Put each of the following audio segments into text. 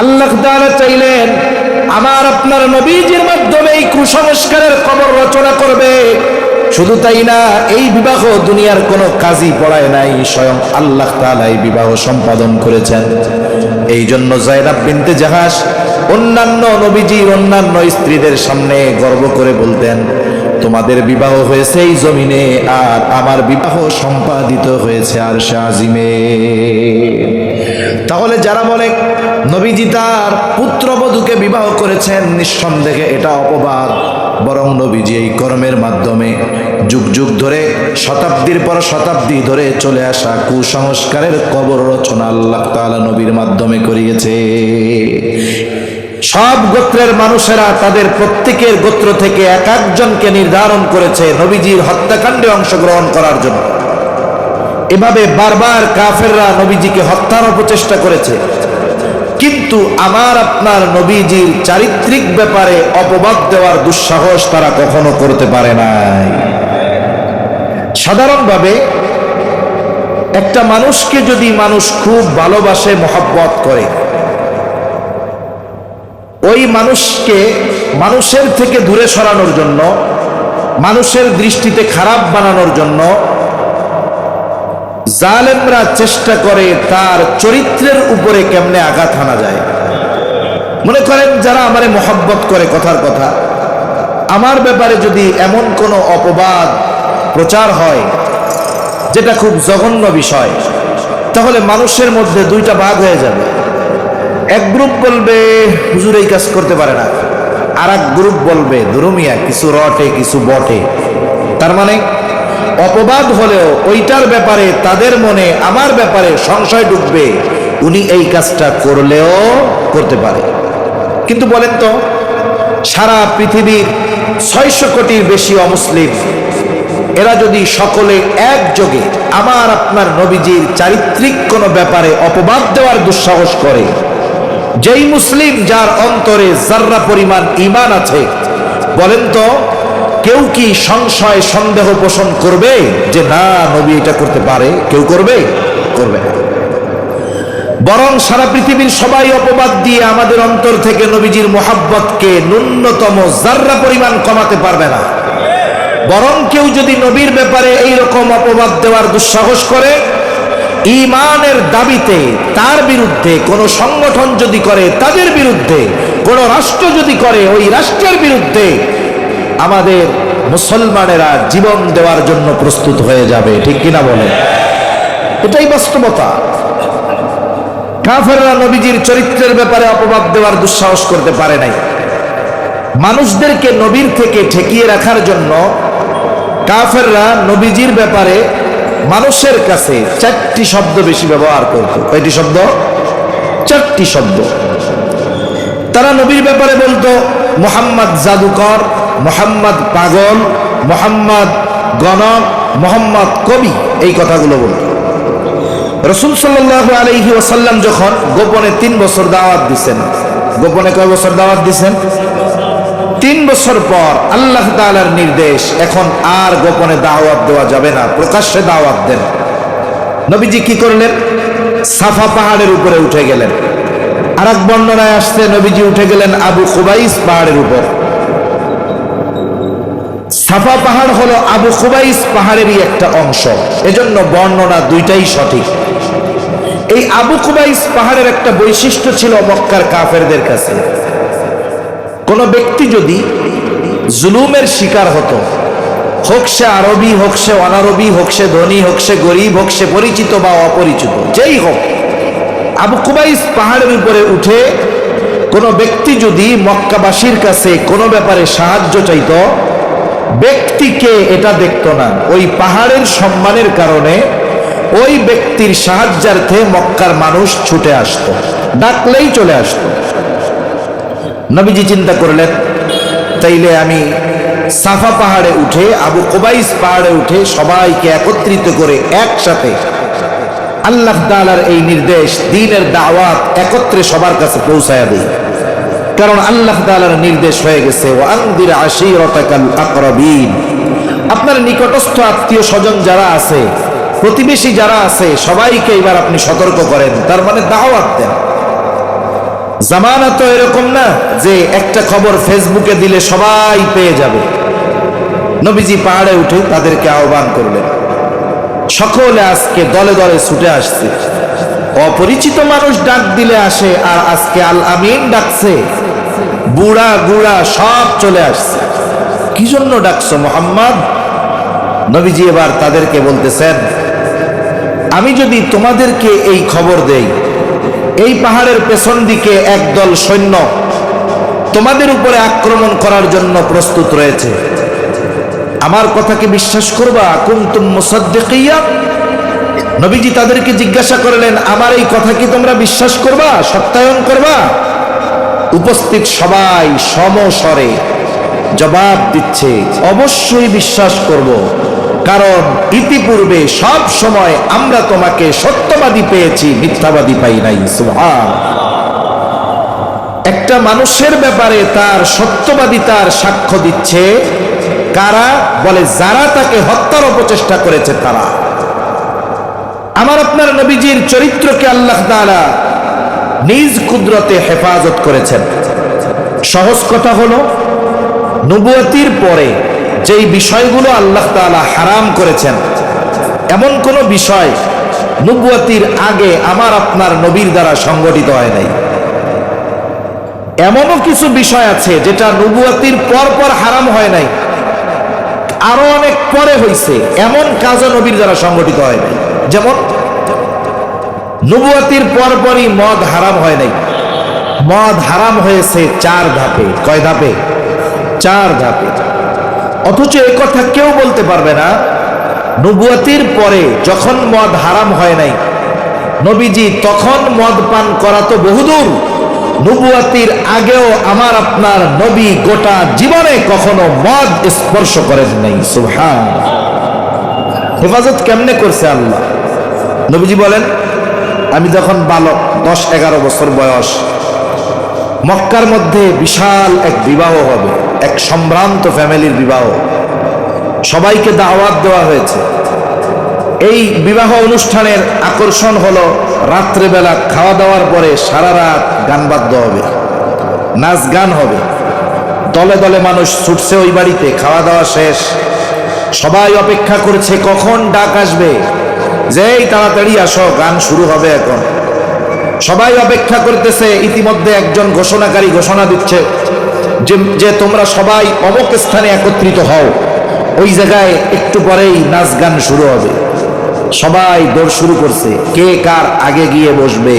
আল্লাহ তাআলা চাইলেন আমার আপনার নবীজির মাধ্যমে এই কুসংস্কারের কবর রচনা করবে। শুধু তাই না, এই বিবাহ দুনিয়ার কোনো কাজী পড়ায় নাই, স্বয়ং আল্লাহ তাআলা এই বিবাহ সম্পাদন করেছেন। এই জন্য যায়েনব বিনতে জাহাশ অন্যান্য নবীজির অন্যান্য স্ত্রীদের সামনে গর্ব করে বলতেন, তোমাদের বিবাহ হয়েছে এই জমিনে, আর আমার বিবাহ সম্পাদিত হয়েছে আরশে আজিমে। তাহলে যারা বলে নবীজি তার পুত্রবধূকে বিবাহ করেছেন, নিঃসন্দেহে এটা অপবাদ। বরং নবীজি এই কর্মের মাধ্যমে যুগ যুগ ধরে, শতাব্দীর পর শতাব্দী ধরে চলে আসা কুসংস্কারের কবর রচনা আল্লাহ তাআলা নবীর মাধ্যমে করিয়েছে। সব গোত্রের মানুষেরা তাদের প্রত্যেকের গোত্র থেকে এক একজনকে নির্ধারণ করেছে নবীজির হত্যাকাণ্ডে অংশগ্রহণ করার জন্য। এভাবে বারবার কাফেররা নবীজিকে হত্যার অপচেষ্টা করেছে, কিন্তু আমার আপনার নবীজির চারিত্রিক ব্যাপারে অপবাদ দেওয়ার দুঃসাহস তারা কখনো করতে পারে নাই। সাধারণভাবে একটা মানুষকে যদি মানুষ খুব ভালোবাসে, মহব্বত করে, ওই মানুষকে মানুষের থেকে দূরে সরানোর জন্য, মানুষের দৃষ্টিতে খারাপ বানানোর জন্য জালেমরা চেষ্টা করে তার চরিত্রের উপরে কেমনে আঘাত হানা যায়। মনে করেন যারা আমারে মহব্বত করে, কথার কথা, আমার ব্যাপারে যদি এমন কোনো অপবাদ প্রচার হয় যেটা খুব জঘন্য বিষয়, তাহলে মানুষের মধ্যে দুইটা ভাগ হয়ে যাবে। এক গ্রুপ বলবে হুজুর এই কাজ করতে পারে না, আর এক গ্রুপ বলবে দুরুমিয়া কিছু রটে কিছু বটে। তার মানে অপবাদ হলেও ওইটার ব্যাপারে তাদের মনে আমার ব্যাপারে সংশয় ঢুকবে, উনি এই কাজটা করলেও করতে পারে। কিন্তু বলেন তো, সারা পৃথিবীর 600 কোটির বেশি অমুসলিম, এরা যদি সকলে একযোগে আমার আপনার নবীজির চারিত্রিক কোনো ব্যাপারে অপবাদ দেওয়ার দুঃসাহস করে, যেই মুসলিম যার অন্তরে যাররা পরিমাণ ঈমান আছে, বলেন তো কেউ কি সংশয় সন্দেহ পোষণ করবে যে না নবী এটা করতে পারে? কেউ করবে? করবে না। বরং সারা পৃথিবীর সবাই অপবাদ দিয়ে আমাদের অন্তর থেকে নবীজির মোহাব্বতকে ন্যূনতম যাররা পরিমাণ কমাতে পারবে না। বরং কেউ যদি নবীর ব্যাপারে এই রকম অপবাদ দেওয়ার দুঃসাহস করে, ঈমানের দাবিতে তার বিরুদ্ধে কোনো সংগঠন যদি করে, তাদের বিরুদ্ধে কোনো রাষ্ট্র যদি করে, ওই রাষ্ট্রের বিরুদ্ধে আমাদের মুসলমানেরা জীবন দেওয়ার জন্য প্রস্তুত হয়ে যাবে। ঠিক কিনা বলেন? এটাই বাস্তবতা। কাফেররা নবীজির চরিত্রের ব্যাপারে অপবাদ দেওয়ার দুঃসাহস করতে পারে নাই। মানুষদেরকে নবীর থেকে ঠেকিয়ে রাখার জন্য কাফেররা নবীজির ব্যাপারে মানুষের কাছে 4টি শব্দ বেশি ব্যবহার করত। কয়টি শব্দ? 4টি শব্দ। তারা নবীর ব্যাপারে বলতো মুহাম্মদ জাদুকর, মুহাম্মদ পাগল, মুহাম্মদ গণক, মুহাম্মদ কবি, এই কথাগুলো বলতো। রাসূল সাল্লাল্লাহু আলাইহি ওয়াসাল্লাম যখন গোপনে 3 বছর দাওয়াত দিয়েছেন, গোপনে কয় বছর দাওয়াত দিয়েছেন? 3 বছর পর আল্লাহ তাআলার নির্দেশ, এখন আর গোপনে দাওয়াত দেওয়া যাবে না, প্রকাশ্যে দাওয়াত দেন। নবীজি কি করলেন? সাফা পাহাড়ের উপরে উঠে গেলেন। আর এক বর্ণনায় আসছে নবীজি উঠে গেলেন আবু কুবাইস পাহাড়ের উপর। সাফা পাহাড় হলো আবু কুবাইস পাহাড়েরই একটা অংশ, এজন্য বর্ণনা দুইটাই সঠিক। এই আবু কুবাইস পাহাড়ের একটা বৈশিষ্ট্য ছিল মক্কার কাফেরদের কাছে। কোন ব্যক্তি যদি জুলুমের শিকার হতো, হোক সে আরবি, হোক সে অনারবি, হোক সে ধনী, হোক সে গরিব, হোক সে পরিচিত বা অপরিচিত, যেই হোক, আবু কুবাইস পাহাড়ের উপরে উঠে কোন ব্যক্তি যদি মক্কাবাসীর কাছে কোনো ব্যাপারে সাহায্য চাইত, ব্যক্তিকে এটা দেখতো না, ওই পাহাড়ের সম্মানের কারণে ওই ব্যক্তির সাহায্যার্থে মক্কার মানুষ ছুটে আসতো, ডাকলেই চলে আসতো। নবীজি চিন্তা করলেন, তাইলে আমি সাফা পাহাড়ে উঠে, আবু কুবাইস পাহাড়ে উঠে সবাইকে একত্রিত করে একসাথে আল্লাহ তাআলার এই নির্দেশ, দ্বীনের দাওয়াত একত্রে সবার কাছে পৌঁছায়া দেই। কারণ আল্লাহ তাআলার নির্দেশ হয়ে গেছে, ওয়ানদির আশীরাতাকাল আকরাবিন, আপনার নিকটস্থ আত্মীয় স্বজন যারা আছে, প্রতিবেশী যারা আছে, সবাইকে এবার আপনি সতর্ক করেন, তার মানে দাওয়াত দেন। জামানা তো এরকম না যে একটা খবর ফেসবুকে দিলে সবাই পেয়ে যাবে। নবীজি পাহাড়ে উঠে তাদেরকে আহ্বান করলেন। সকলে আজকে দলে দলে ছুটে আসছে। অপরিচিত মানুষ ডাক দিলে আসে, আর আজকে আল আমিন ডাকছে, বুড়া গুড়া সব চলে আসছে। কি জন্য ডাকছো মুহাম্মদ? নবীজি এবার তাদেরকে বলতেছেন, আমি যদি তোমাদেরকে এই খবর দেই এই পাহাড়ের পেছন দিকে একদল সৈন্য তোমাদের উপরে আক্রমণ করার জন্য প্রস্তুত রয়েছে, আমার কথা কি বিশ্বাস করবা? কুনতুম মুসাদ্দিকিয়া? নবীজি তাদেরকে জিজ্ঞাসা করলেন, আমার এই কথা কি তোমরা বিশ্বাস করবা, সত্যায়ন করবা? উপস্থিত সবাই সমস্বরে জবাব দিচ্ছে, অবশ্যই বিশ্বাস করব, কারণ ইতিপূর্বে সব সময় আমরা তোমাকে সত্যবাদী পেয়েছি, মিথ্যাবাদী পাই নাই। সুবহান। একটা মানুষের ব্যাপারে তার সত্যবাদিতার সাক্ষ্য দিচ্ছে কারা? বলে যারা তাকে হত্যার অপচেষ্টা করেছে তারা। আমার আপনার নবীজির চরিত্রকে আল্লাহ তাআলা নিজ কুদরতে হেফাজত করেছেন। সহজ কথা হলো, নবুয়তির পরে যেই বিষয়গুলো আল্লাহ তাআলা হারাম করেছেন, এমন কোন বিষয় নবুয়তির আগে আমার আপনার নবীর দ্বারা সংগঠিত হয় নাই। এমনও কিছু বিষয় আছে যেটা নবুয়তির পর পর হারাম হয় নাই, আরো অনেক পরে হয়েছে, এমন কাজও নবীর দ্বারা সংগঠিত হয় নাই। যেমন নবুয়তির পরপরই মদ হারাম হয় নাই। মদ হারাম হয়েছে 4 ধাপে। কয় ধাপে? 4 ধাপে। অথচ এ কথা কেউ বলতে পারবে না নবুয়তির পরে যখন মদ হারাম হয় নাই, নবীজি তখন মদ পান করা তো বহুদূর, নবুয়তির আগেও আমার আপনার নবী গোটা জীবনে কখনো মদ স্পর্শ করেন নাই। সুবহান। হেফাজত কেমনে করছে আল্লাহ? নবীজি বলেন, আমি যখন বালক 10-11 বছর বয়স, মক্কার মধ্যে বিশাল এক বিবাহ হবে, এক সম্ভ্রান্ত ফ্যামিলির বিবাহ, সবাইকে দাওয়াত দেওয়া হয়েছে। এই বিবাহ অনুষ্ঠানের আকর্ষণ হলো রাত্রেবেলা খাওয়া দাওয়ার পরে সারা রাত গান বাদ্য হবে, নাচ গান হবে, দলে দলে মানুষ ছুটছে ওই বাড়িতে। খাওয়া দাওয়া শেষ, সবাই অপেক্ষা করছে কখন ডাক আসবে, যেই তাড়াতাড়ি আসো, গান শুরু হবে এখন। সবাই অপেক্ষা করতেছে। ইতিমধ্যে একজন ঘোষণাকারী ঘোষণা দিচ্ছে যে তোমরা সবাই অমুক স্থানে একত্রিত হও, ওই জায়গায় একটু পরেই নাচ গান শুরু হবে। সবাই দৌড় শুরু করছে, কে কার আগে গিয়ে বসবে,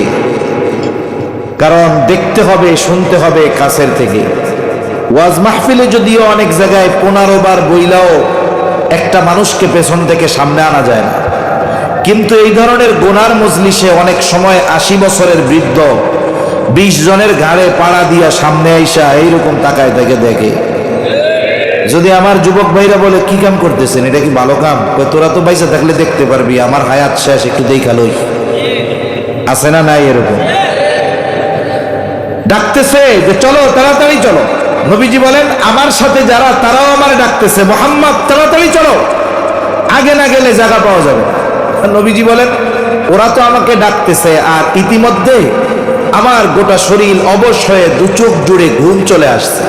কারণ দেখতে হবে, শুনতে হবে কাছের থেকে। ওয়াজ মাহফিলে যদিও অনেক জায়গায় 15 বার বইলাও একটা মানুষকে পেছন থেকে সামনে আনা যায় না, কিন্তু এই ধরনের গোনার মজলিসে অনেক সময় 80 বছরের বৃদ্ধ 20 জনের ঘাড়ে পাড়া দিয়া সামনে আইসা এইরকম তাকায় থেকে দেখে। যদি আমার যুবক ভাইরা বলে, কি কাম করতেছেন, এটা কি ভালো কাম? তোরা তো বাইসা থাকলে দেখতে পারবি, আমার হায়াত শেষ, একটু দেখা লই। আছে না নাই এরকম? ডাকতেছে যে চলো, তাড়াতাড়ি চলো। নবীজি বলেন, আমার সাথে যারা তারাও আমার ডাকতেছে, মুহাম্মদ তাড়াতাড়ি চলো, আগে না গেলে জায়গা পাওয়া যাবে। নবীজি বলেন, ওরা তো আমাকে ডাকতেছে, আর ইতিমধ্যে আমার গোটা শরীর অবশ হয়ে 2 চোখ জুড়ে ঘুম চলে আসছে।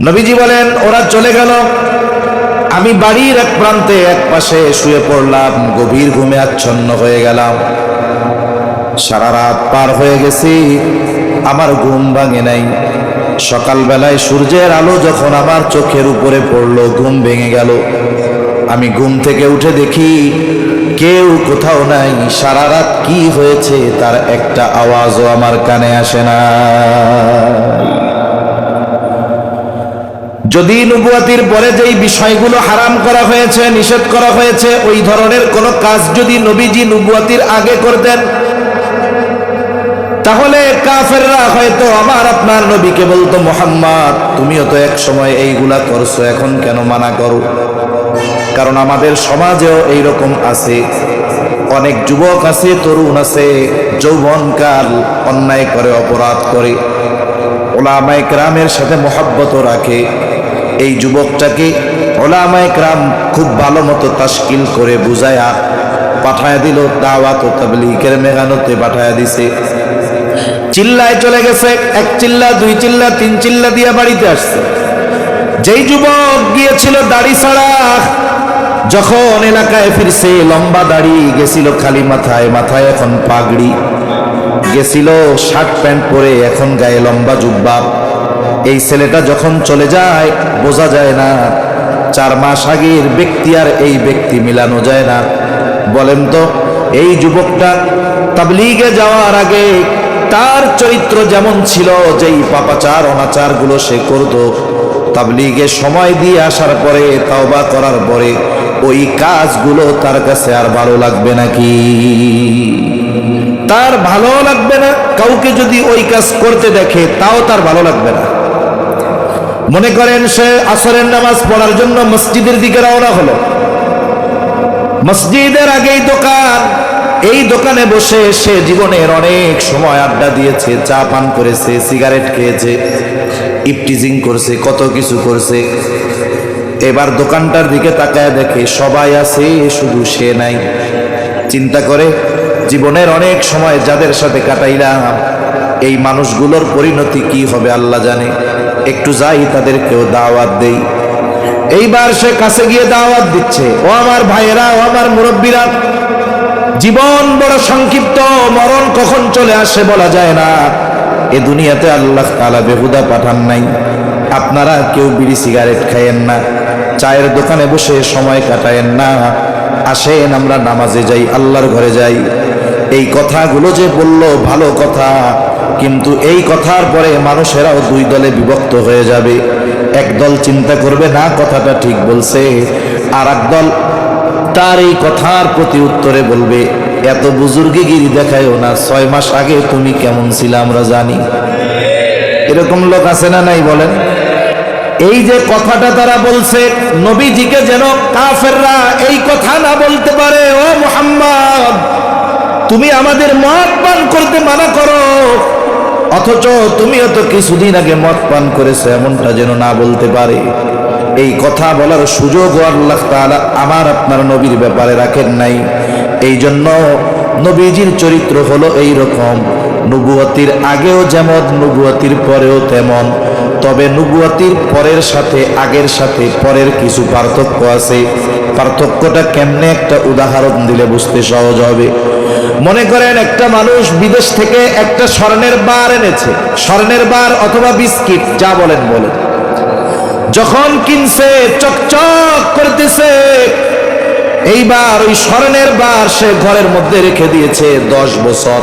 নবীজি বলেন, ওরা চলে গেল, আমি বাড়ির এক প্রান্তে এক পাশে শুয়ে পড়লাম, গভীর ঘুমে আচ্ছন্ন হয়ে গেলাম। সারা রাত পার হয়ে গেছি, আমার ঘুম ভাঙে নাই। সকালবেলায় সূর্যের আলো যখন আমার চোখের উপরে পড়লো, ঘুম ভেঙে গেল। আমি ঘুম থেকে উঠে দেখি কেউ কোথাও নাই। সারা রাত কি হয়েছে তার একটা আওয়াজও আমার কানে আসে না। যদি নবুয়তির পরে যেই বিষয়গুলো হারাম করা হয়েছে, নিষেধ করা হয়েছে, ওই ধরনের কোন কাজ যদি নবীজি নবুয়তির আগে করতেন, তাহলে কাফেররা হয়তো আমার আপনার নবীকে বলতো, মুহাম্মদ তুমিও তো এক সময় এইগুলা করছো, এখন কেন মানা করো? কারণ আমাদের সমাজেও এইরকম আছে, অনেক যুবক আছে, তরুণ আছে, যৌবনকাল অন্যায় করে, অপরাধ করে, উলামায়ে কেরামের সাথে মহব্বত রাখে। এই যুবকটাকে উলামায়ে কেরাম খুব ভালো মতো তাশকিল করে বুঝায়া পাঠায়া দিল, দাওয়াত ও তাবলীগের মেহনতে পাঠায়া দিছে। চিল্লায় চলে গেছে, এক চিল্লা, দুই চিল্লা, তিন চিল্লা দিয়ে বাড়িতে আসছে। যেই যুবক গিয়েছিল দাড়ি ছাড়া, যখন এলাকায় ফিরছে লম্বা দাড়ি, গেছিল খালি মাথায়, মাথায় এখন পাগড়ি, গেছিল শার্ট প্যান্ট পরে, এখন গায়ে লম্বা জুব্বা। এই ছেলেটা যখন চলে যায় বোঝা যায় না 4 মাস আগের ব্যক্তি আর এই ব্যক্তি মিলানো যায় না। বলেন তো এই যুবকটা তাবলীগে যাওয়ার আগে তার চরিত্র যেমন ছিল, যেই পাপাচার অনাচার গুলো সে করত, তাবলীগে সময় দিয়ে আসার পরে, তওবা করার পরে ওই কাজগুলো তার কাছে আর ভালো লাগবে নাকি? তার ভালো লাগবে না। কাউকে যদি ওই কাজ করতে দেখে তাও তার ভালো লাগবে না। মনে করেন সে আসরের নামাজ পড়ার জন্য মসজিদের দিকে রওনা হলো, মসজিদের আগেই দোকান, এই দোকানে বসে সে জীবনের অনেক সময় আড্ডা দিয়েছে, চা পান করেছে, সিগারেট খেয়েছে, ইফটিজিং করছে, কত কিছু করছে। এবার দোকানটার দিকে তাকায় দেখে সবাই আছে, শুধু সে নাই। চিন্তা করে জীবনের অনেক সময় যাদের সাথে কাটাইলাম, এই মানুষগুলোর পরিণতি কি হবে আল্লাহ জানে। একটু যাই তাদেরকেও দাওয়াত দেই। এইবার সে কাছে গিয়ে দাওয়াত দিচ্ছে, ও আমার ভাইয়েরা, ও আমার মুরব্বীরা, জীবন বড় সংক্ষিপ্ত, মরণ কখন চলে আসে বলা যায় না। এ দুনিয়াতে আল্লাহ তাআলা বেহুদা পাঠান নাই। আপনারা কেউ বিড়ি সিগারেট খায়েন না, চায়ের দোকানে বসে সময় কাটায়েন না। আসেন আমরা নামাজে যাই, আল্লাহর ঘরে যাই। এই কথাগুলো যে বলল ভালো কথা, কিন্তু এই কথার পরে মানুষেরাও 2 দলে বিভক্ত হয়ে যাবে। একদল চিন্তা করবে না কথাটা ঠিক বলছে, আর একদল তার এই কথার প্রতি উত্তরে বলবে, এত বুজুর্গিগিরি দেখায়ও না, 6 মাস আগে তুমি কেমন ছিলে আমরা জানি। এরকম লোক আছে না নাই বলেন? এই যে কথাটা তারা বলছে, নবীজিকে যেন কাফেররা এই কথা না বলতে পারে, ও মুহাম্মদ তুমি আমাদের মদ পান করতে মানা করো, অথচ তুমিও তো কিছুদিন আগে মদ পান করেছো, এমনটা যেন না বলতে পারে। এই কথা বলার সুযোগ আল্লাহ তাআলা আমার আপনার নবীর ব্যাপারে রাখেন নাই। এই জন্য নবীজির চরিত্র হলো এই রকম, নবুয়তির আগেও যেমন, নবুয়তির পরেও তেমন। তবে নবুয়তির পরের সাথে, আগের সাথে পরের কিছু পার্থক্য আছে। পার্থক্যটা কেমনে একটা উদাহরণ দিলে বুঝতে সহজ হবে। মনে করেন একটা মানুষ বিদেশ থেকে একটা স্বর্ণের বার এনেছে, স্বর্ণের বার অথবা বিস্কিট যা বলেন বলেন। যখন কিনছে চকচক করতেছে, এইবার ওই স্বর্ণের বার সে ঘরের মধ্যে রেখে দিয়েছে 10 বছর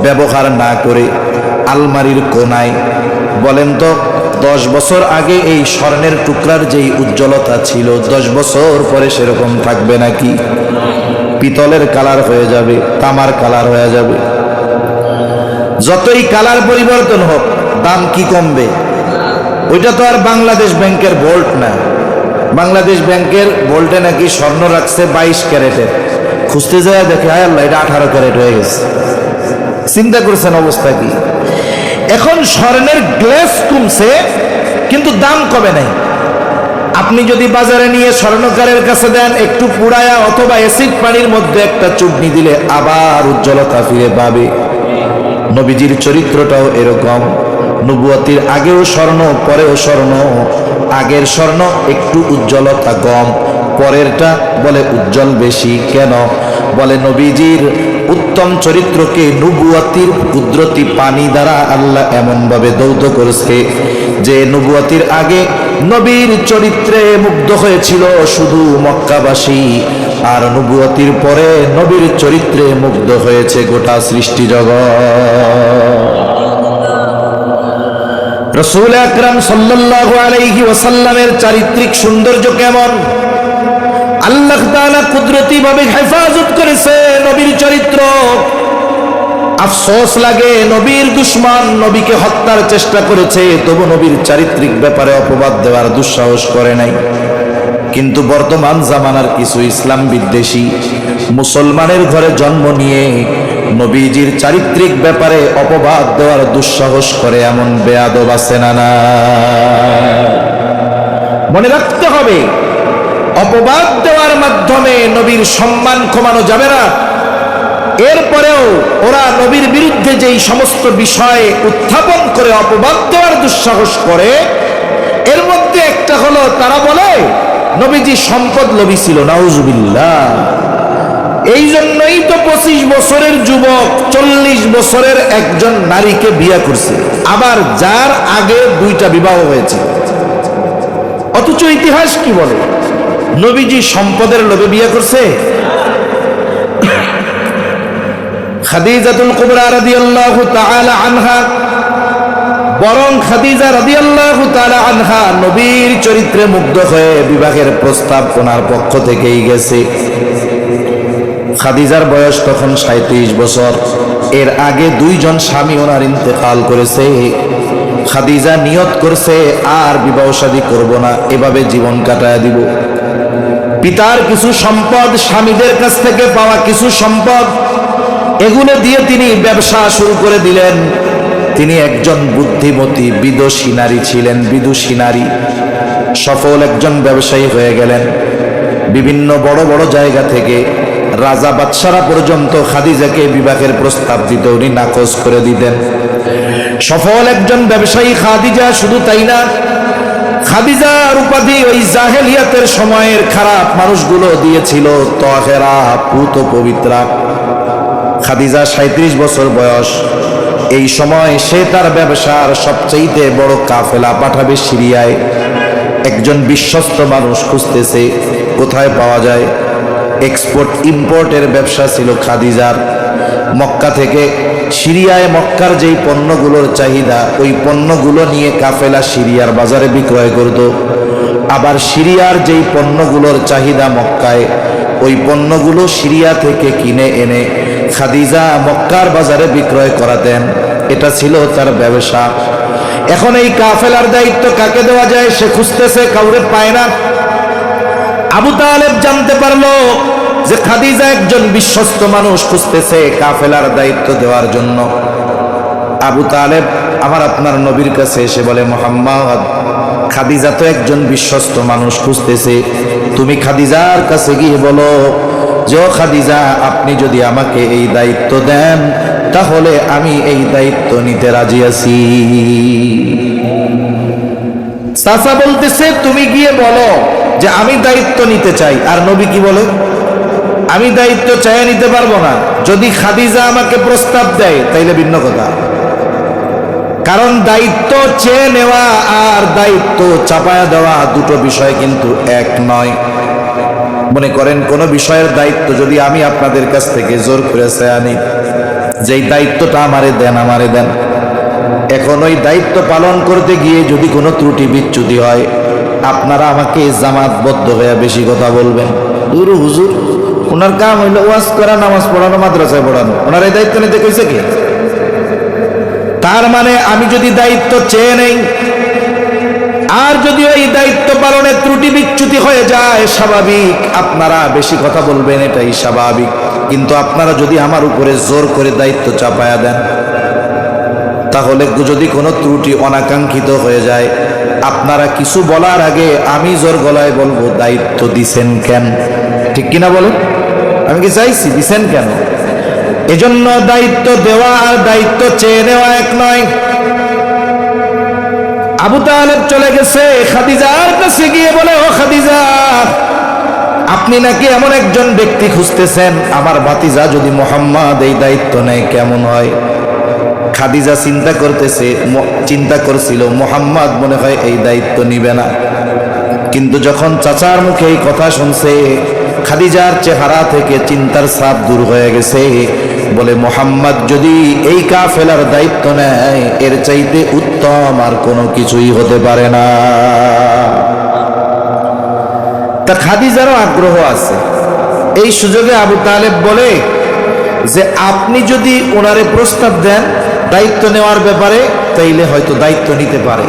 ব্যবহার না করে আলমারির কোনায়। বলেন তো 10 বছর আগে এই স্বর্ণের টুকরার যেই উজ্জ্বলতা ছিল, 10 বছর পরে সেরকম থাকবে নাকি? পিতলের কালার হয়ে যাবে, তামার কালার হয়ে যাবে। যতই কালার পরিবর্তন হোক দাম কি কমবে? ওইটা তো আর বাংলাদেশ ব্যাংকের ভোল্ট না। বাংলাদেশ ব্যাংকের ভোল্টে নাকি স্বর্ণ রাখছে 22 ক্যারেটের, খুঁজতে যায় দেখে হায় আল্লাহ এটা 18 ক্যারেট হয়ে গেছে। চিন্তা করছেন অবস্থা কি? এখন স্বর্ণের গ্লেস কমছে কিন্তু দাম কমে নাই। আপনি যদি বাজারে নিয়ে স্বর্ণকারের কাছে দেন, একটু পুড়ায়া অথবা অ্যাসিড পানির মধ্যে একটা চুবনি দিলে আবার উজ্জ্বলতা ফিরে পাবে। নবীজির চরিত্রটাও এরকম, নবুয়তির আগেও স্বর্ণ, পরেও স্বর্ণ। আগের স্বর্ণ একটু উজ্জ্বলতা কম, পরেরটা বলে উজ্জ্বল বেশি। কেন? বলে নবীজির উত্তম চরিত্রকে নবুয়তির কুদরতি পানি দ্বারা আল্লাহ এমন ভাবে দৌত করেছে যে নবুয়তির আগে নবীর চরিত্রে মুগ্ধ হয়েছিল শুধু মক্কাবাসী, আর নবুয়তির পরে নবীর চরিত্রে মুগ্ধ হয়েছে গোটা সৃষ্টি জগৎ। রাসূল আকরাম সাল্লাল্লাহু আলাইহি ওয়াসাল্লামের চারিত্রিক সৌন্দর্য কেমন, আল্লাহ তাআলা কুদরতি ভাবে হেফাজত করেছে নবীর চরিত্র। আফসোস লাগে নবীর দুশমন নবীকে হত্যার চেষ্টা করেছে, তবু নবীর চারিত্রিক ব্যাপারে অপবাদ দেওয়ার দুঃসাহস করে নাই। কিন্তু বর্তমান জামানার কিছু ইসলাম বিদ্বেষী মুসলমানের ঘরে জন্ম নিয়ে নবীজির চারিত্রিক ব্যাপারে অপবাদ দেওয়ার দুঃসাহস করে এমন বেয়াদব আছে না? মনে রাখতে হবে, অপবাদ দেওয়ার মাধ্যমে নবীর সম্মান কমানো যাবে না। এরপরেও ওরা নবীর বিরুদ্ধে যেই সমস্ত বিষয় উত্থাপন করে অপবাদ দেওয়ার দুঃসাহস করে, এর মধ্যে একটা হলো তারা বলে নবীজি সম্পদ লোভী ছিল, নাউজুবিল্লাহ। এই জন্যই তো 25 বছরের যুবক 40 বছরের একজন নারীকে বিয়ে করছে, আবার যার আগে 2টা বিবাহ হয়েছে। অথচ ইতিহাস কি বলে? নবীজি সম্পদের লোভে বিয়ে করছে? খাদিজাতুল কুবরা রাদিয়াল্লাহু তাআলা আনহা, বরং খাদিজা রাদিয়াল্লাহু তাআলা আনহা নবীর চরিত্রে মুগ্ধ হয়ে বিবাহের প্রস্তাব ওনার পক্ষ থেকেই গেছে। খাদিজার বয়স তখন 37 বছর। এর আগে 2 জন স্বামী ওনার ইন্তেকাল করেছে। খাদিজা নিয়ত করছে আর বিবাহ শাদী করব না, এভাবে জীবন কাটায় দিব। পিতার কিছু সম্পদ, স্বামীদের কাছ থেকে পাওয়া কিছু সম্পদ, এগুলো দিয়ে তিনি ব্যবসা শুরু করে দিলেন। তিনি একজন বুদ্ধিমতী বিদুষী নারী ছিলেন, বিদুষী নারী, সফল একজন ব্যবসায়ী হয়ে গেলেন। বিভিন্ন বড় বড় জায়গা থেকে রাজা বাদশারা পর্যন্ত খাদিজাকে বিবাহের প্রস্তাব দিতে উনি নাকচ করে দিতেন। সফল একজন ব্যবসায়ী খাদিজা। শুধু তাই না, খাদিজার উপাধি ওই জাহেলিয়াতের সময়ের খারাপ মানুষগুলো দিয়েছিল তাহেরা, পুত পবিত্রা। খাদিজা 37 বছর বয়স। এই সময় সে তার ব্যবসার সবচেয়ে বড় কাফেলা পাঠাবে সিরিয়ায়। একজন বিশ্বস্ত মানুষ খুঁজতেছে কোথায় পাওয়া যায়। এক্সপোর্ট ইম্পোর্টের ব্যবসা ছিল খাদিজার। মক্কা থেকে সিরিয়ায় মক্কার যেই পণ্যগুলোর চাহিদা, ওই পণ্যগুলো নিয়ে কাফেলা সিরিয়ার বাজারে বিক্রয় করত। আবার সিরিয়ার যেই পণ্যগুলোর চাহিদা মক্কায়, ওই পণ্যগুলো সিরিয়া থেকে কিনে এনে খাদিজা মক্কার বাজারে বিক্রয় করাতেন। এটা ছিল তার ব্যবসা। এখন এই কাফেলার দায়িত্ব কাকে দেওয়া যায় সে খুঁজতেছে, কাউরে পায় না। আবু তালেব জানতে পারলো যে খাদিজা একজন বিশ্বস্ত মানুষ খুঁজতেছে কাফেলার দায়িত্ব দেওয়ার জন্য। আবু তালেব আমার আপনার নবীর কাছে এসে বলে, মুহাম্মদ, খাদিজা তো একজন বিশ্বস্ত মানুষ খুঁজতেছে, তুমি খাদিজার কাছে গিয়ে বলো যে ও খাদিজা, আপনি যদি আমাকে এই দায়িত্ব দেন তাহলে আমি এই দায়িত্ব নিতে রাজি আছি। চাচা বলতেছে তুমি গিয়ে বলো যে আমি দায়িত্ব নিতে চাই। আর নবী কি বলে? আমি দায়িত্ব চাইয়ে নিতে পারবো না। যদি খাদিজা আমাকে প্রস্তাব দেয় তাইলে ভিন্ন কথা। কারণ দায়িত্ব চেয়ে নেওয়া আর দায়িত্ব চাপায়া দেওয়া দুটো বিষয় কিন্তু এক নয়। মনে করেন কোন বিষয়ের দায়িত্ব যদি আমি আপনাদের কাছ থেকে জোর করে চেয়ে আনি, যেই দায়িত্বটা আমারে দেন, এখন ওই দায়িত্ব পালন করতে গিয়ে যদি কোনো ত্রুটি বিচ্যুতি হয়, আপনারা আমাকে জামাতবদ্ধ হয়ে বেশি কথা বলবেন। হুজুর, ওনার কাম হইলো ওয়াজ করা, নামাজ পড়ানো, মাদ্রাসায় পড়ানো, ওনার এই দায়িত্ব নিতে কইছে কি? তার মানে আমি যদি দায়িত্ব চেয়ে নেই আর যদি ওই দায়িত্ব পালনের ত্রুটি বিচ্যুতি হয়ে যায়, স্বাভাবিক আপনারা বেশি কথা বলবেন, এটাই স্বাভাবিক। কিন্তু আপনারা যদি আমার উপরে জোর করে দায়িত্ব চাপায়া দেন, তাহলে যদি কোনো ত্রুটি অনাকাঙ্ক্ষিত হয়ে যায়, আপনারা কিছু বলার আগে আমি জোর গলায় বলবো, দায়িত্ব দিছেন কেন? ঠিক কিনা বলেন? আমি কি চাইছি? দিছেন কেন? এজন্য দায়িত্ব দেওয়া আর দায়িত্ব চেয়ে নেওয়া এক নয়। আবু তালেব চলে গেছে খাদিজার কাছে গিয়ে বলে, ও খাদিজা, আপনি নাকি এমন একজন ব্যক্তি খুঁজতেছেন, আমার ভাতিজা যদি মুহাম্মদ এই দায়িত্ব নেয় কেমন হয়? খাদিজা চিন্তা করছিল মুহাম্মদ মনে হয় এই দায়িত্ব নিবে না। কিন্তু যখন চাচার মুখে এই কথা শুনছে, খাদিজার চেহারা থেকে চিন্তার ছাপ দূর হয়ে গেছে। বলে, মুহাম্মদ যদি এই কাফেলার দায়িত্ব নেয়, এর চাইতে উত্তম আর কোনো কিছুই হতে পারে না। তা খাদিজারও আগ্রহ আছে। এই সুযোগে আবু তালেব বলে যে আপনি যদি ওনারে প্রস্তাব দেন দায়িত্ব নেওয়ার ব্যাপারে, তাইলে হয়তো দায়িত্ব নিতে পারে।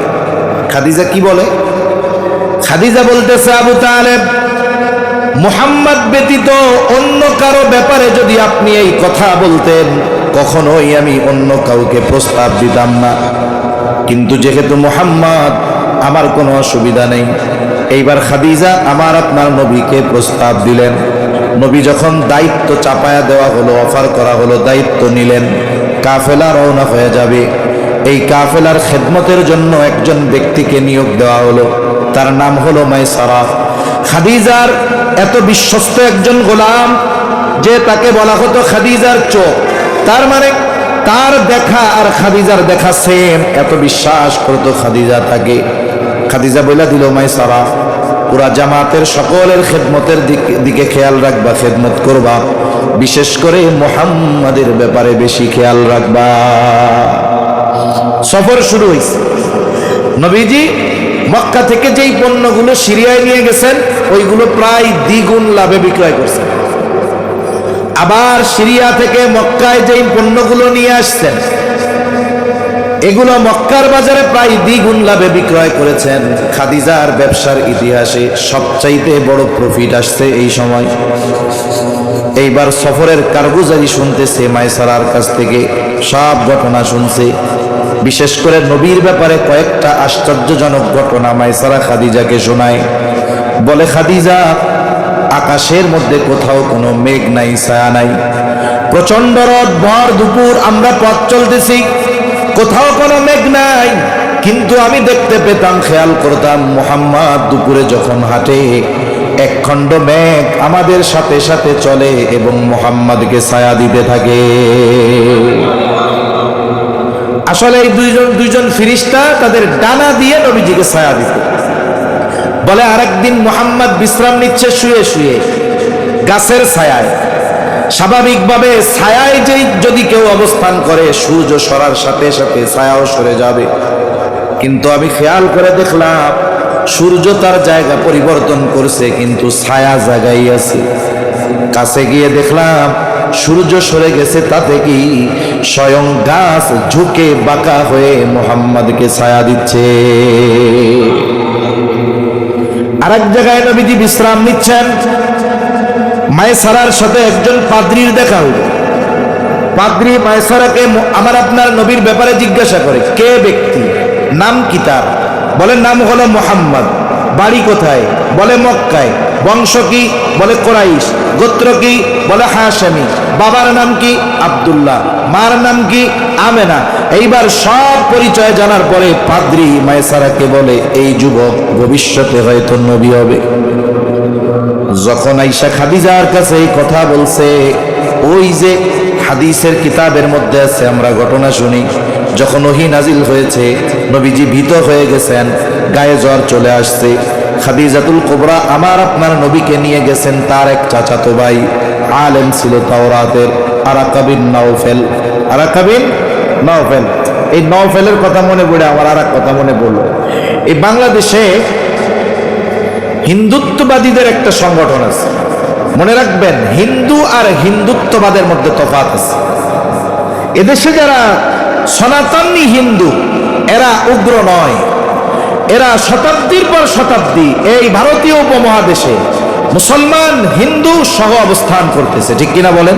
খাদিজা কি বলে? খাদিজা বলতেছে, আবু তালেব, মুহাম্মদ ব্যতীত অন্য কারো ব্যাপারে যদি আপনি এই কথা বলতেন, কখনোই আমি অন্য কাউকে প্রস্তাব দিতাম না। কিন্তু যেহেতু মুহাম্মদ, আমার কোনো অসুবিধা নেই। এইবার খাদিজা আমার আপনার নবীকে প্রস্তাব দিলেন। নবী যখন দায়িত্ব চাপায়া দেওয়া হলো, অফার করা হলো, দায়িত্ব নিলেন, কাফেলা রওনা হয়ে যাবে। এই কাফেলার খেদমতের জন্য একজন ব্যক্তিকে নিয়োগ দেওয়া হলো, তার নাম হলো মাইসারা। খাদিজার এত বিশ্বস্ত একজন গোলাম যে তাকে বলা হতো খাদিজার চোখ। তার মানে তার দেখা আর খাদিজার দেখা সেম, এত বিশ্বাস করতো খাদিজা তাকে। খাদিজা বলে দিল, মাইসারা, পুরা জামাতের সকলের খেদমতের দিকে খেয়াল রাখবা, খেদমত করবা, বিশেষ করে মুহাম্মাদের ব্যাপারে বেশি খেয়াল রাখবা। সফর শুরু হয়েছে। নবীজি মক্কা থেকে যেই পণ্যগুলো সিরিয়ায় নিয়ে গেছেন ওইগুলো প্রায় দ্বিগুণ লাভে বিক্রয় করছেন। আবার সিরিয়া থেকে মক্কায় যেই পণ্যগুলো নিয়ে আসছেন এগুলো মক্কার বাজারে প্রায় দ্বিগুণ লাভে বিক্রয় করেছেন। খাদিজার ব্যবসার ইতিহাসে সবচাইতে বড় প্রফিট আসছে এই সময়। এইবার সফরের কারগুজারি শুনতেছে মাইসারার কাছ থেকে, সব ঘটনা শুনছে। বিশেষ করে নবীর ব্যাপারে কয়েকটা আশ্চর্যজনক ঘটনা মাইসারা খাদিজাকে শোনায়। বলে, খাদিজা, আকাশের মধ্যে কোথাও কোনো মেঘ নাই, ছায়া নাই, প্রচন্ড রোদ, ভর দুপুর আমরা পথ চলতেছি, কোথাও কোনো মেঘ নাই, কিন্তু আমি দেখতে পেতাম, খেয়াল করতাম, মুহাম্মদ দুপুরে যখন হাঁটে একখণ্ড মেঘ আমাদের সাথে সাথে চলে এবং মুহাম্মদকে ছায়া দিতে থাকে। আসলে এই দুইজন ফিরিস্তা তাদের ডানা দিয়ে নবীজিকে ছায়া দিত। বলে, আরেকদিন মুহাম্মদ বিশ্রাম নিচ্ছে শুয়ে শুয়ে গাছের ছায়ায়। স্বাভাবিকভাবে ছায়ায় যদি কেউ অবস্থান করে সূর্য সরার সাথে সাথে ছায়াও সরে যাবে, কিন্তু আমি খেয়াল করে দেখলাম সূর্য তার জায়গা পরিবর্তন করছে কিন্তু ছায়া জায়গায় আছে। কাছে গিয়ে দেখলাম সূর্য সরে গেছে, তাতে কি স্বয়ং গাছ ঝুঁকে বাঁকা হয়ে মুহাম্মদকে ছায়া দিচ্ছে। আরেক জায়গায় নবীজি বিশ্রাম নিচ্ছেন, মাইসারার সাথে একজন পাদ্রীর দেখা হল। পাদ্রী মাইসারাকে আমার আপনার নবীর ব্যাপারে জিজ্ঞাসা করে, কে ব্যক্তি, নাম কি তার? বলে, নাম হলো মুহাম্মদ। বাড়ি কোথায়? বলে, মক্কায়। বংশ কি? বলে, কুরাইশ। গোত্র কি? বলে, হাশেমি। বাবার নাম কি? আব্দুল্লাহ। মার নাম কি? আমেনা। এইবার সব পরিচয় জানার পরে পাদ্রী মাইসারাকে বলে, এই যুবক ভবিষ্যতে হয়তো নবী হবে। যখন আয়েশা খাদিজার কাছে এই কথা বলছে, ওই যে হাদিসের কিতাবের মধ্যে আছে, আমরা ঘটনা শুনি, যখন ওহী নাজিল হয়েছে নবীজি ভীত হয়ে গেছেন, গায়ে জ্বর চলে আসছে। খাদিজাতুল কুবরা আমার আপনার নবীকে নিয়ে গেছেন, তার এক চাচাতো ভাই আলেম ছিল তাওরাতের, আরাকা বিন নাওফেল। আরাকা বিন নাওফেল, এই নাওফেলের কথা মনে পড়ে আমার আর এক কথা মনে পড়লো। এই বাংলাদেশে হিন্দুত্ববাদীদের একটা সংগঠন আছে, মনে রাখবেন, হিন্দু আর হিন্দুত্ববাদের মধ্যে তফাৎ আছে। এদেশে যারা সনাতনী হিন্দু এরা উগ্র নয়, এরা শতাব্দীর পর শতাব্দী এই ভারতীয় উপমহাদেশে মুসলমান হিন্দু সহ অবস্থান করতেছে, ঠিক কিনা বলেন?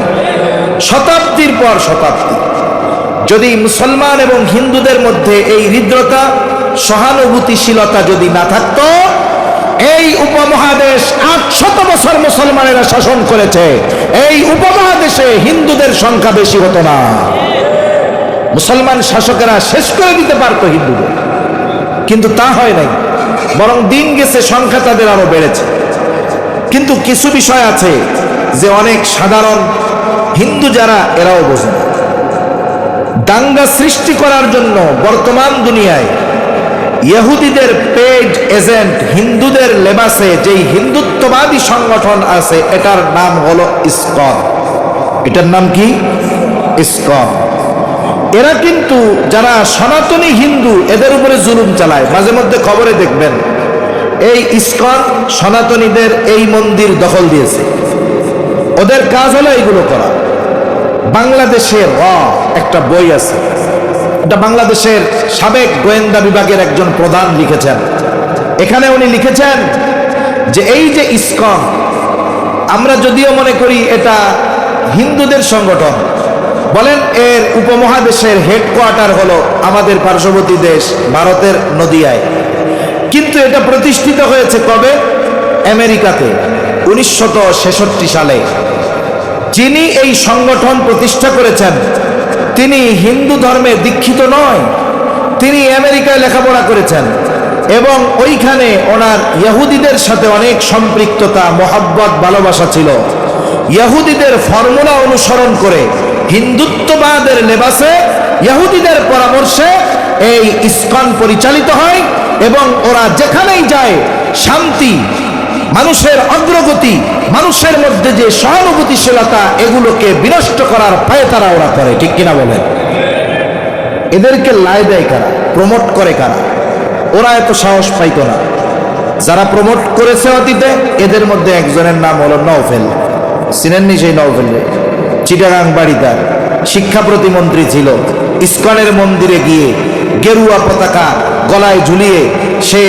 শতাব্দীর পর শতাব্দী। যদি মুসলমান এবং হিন্দুদের মধ্যে এই হৃদ্রতা, সহানুভূতিশীলতা যদি না থাকতো, এই উপমহাদেশ 800 বছর মুসলমানেরা শাসন করেছে, এই উপমহাদেশে হিন্দুদের সংখ্যা বেশি হতো না। মুসলমান শাসকেরা শেষ করে দিতে পারতো হিন্দুদের, কিন্তু তা হয় নাই, বরং দিন গেছে সংখ্যা তাদের আরো বেড়েছে। কিন্তু কিছু বিষয় আছে যে অনেক সাধারণ হিন্দু যারা এরাও বোঝে না। দাঙ্গা সৃষ্টি করার জন্য বর্তমান দুনিয়ায় ইহুদিদের পেড এজেন্ট হিন্দুদের লেবাসে যেই হিন্দুত্ববাদী সংগঠন আছে এটার নাম হলো ইসকন। এটার নাম কি? ইসকন। এরা কিন্তু যারা সনাতনী হিন্দু এদের উপরে জুলুম চালায়। মাঝে মধ্যে খবরে দেখবেন এই ইসকন সনাতনীদের এই মন্দির দখল দিয়েছে, ওদের কাজ হলো এইগুলো করা। বাংলাদেশের একটা বই আছে, এটা বাংলাদেশের সাবেক গোয়েন্দা বিভাগের একজন প্রধান লিখেছেন। এখানে উনি লিখেছেন যে এই যে ইসকন, আমরা যদিও মনে করি এটা হিন্দুদের সংগঠন, বলেন এর উপমহাদেশের হেডকোয়ার্টার হলো আমাদের পার্শ্ববর্তী দেশ ভারতের নদিয়ায়, কিন্তু এটা প্রতিষ্ঠিত হয়েছে কবে? আমেরিকাতে। 1966 সালে যিনি এই সংগঠন প্রতিষ্ঠা করেছেন তিনি হিন্দু ধর্মে দীক্ষিত নয়, তিনি আমেরিকায় লেখাপড়া করেছেন এবং ওইখানে ওনার ইহুদিদের সাথে অনেক সম্পৃক্ততা, মহব্বত, ভালোবাসা ছিল। ইহুদিদের ফর্মুলা অনুসরণ করে হিন্দুত্ববাদের লেবাসে ইহুদিদের পরামর্শে এই ইসকন পরিচালিত হয় এবং ওরা যেখানেই যায় শান্তি, মানুষের অগ্রগতি, মানুষের মধ্যে যে সহানুভূতিশীলতা, এগুলোকে বিনষ্ট করার পায়তারা ওরা করে। ঠিক কিনা বলেন? এদেরকে লাই দেয় কারা, প্রমোট করে কারা? ওরা এত সাহস পাইতো না। যারা প্রমোট করেছে অতীতে, এদের মধ্যে একজনের নাম হলো নওফেল। চিনেননি সেই নওফেল? চিটাগাং বাড়ি তার, শিক্ষা প্রতিমন্ত্রী ছিল। ইসকনের মন্দিরে গিয়ে গেরুয়া পতাকা গলায় ঝুলিয়ে সে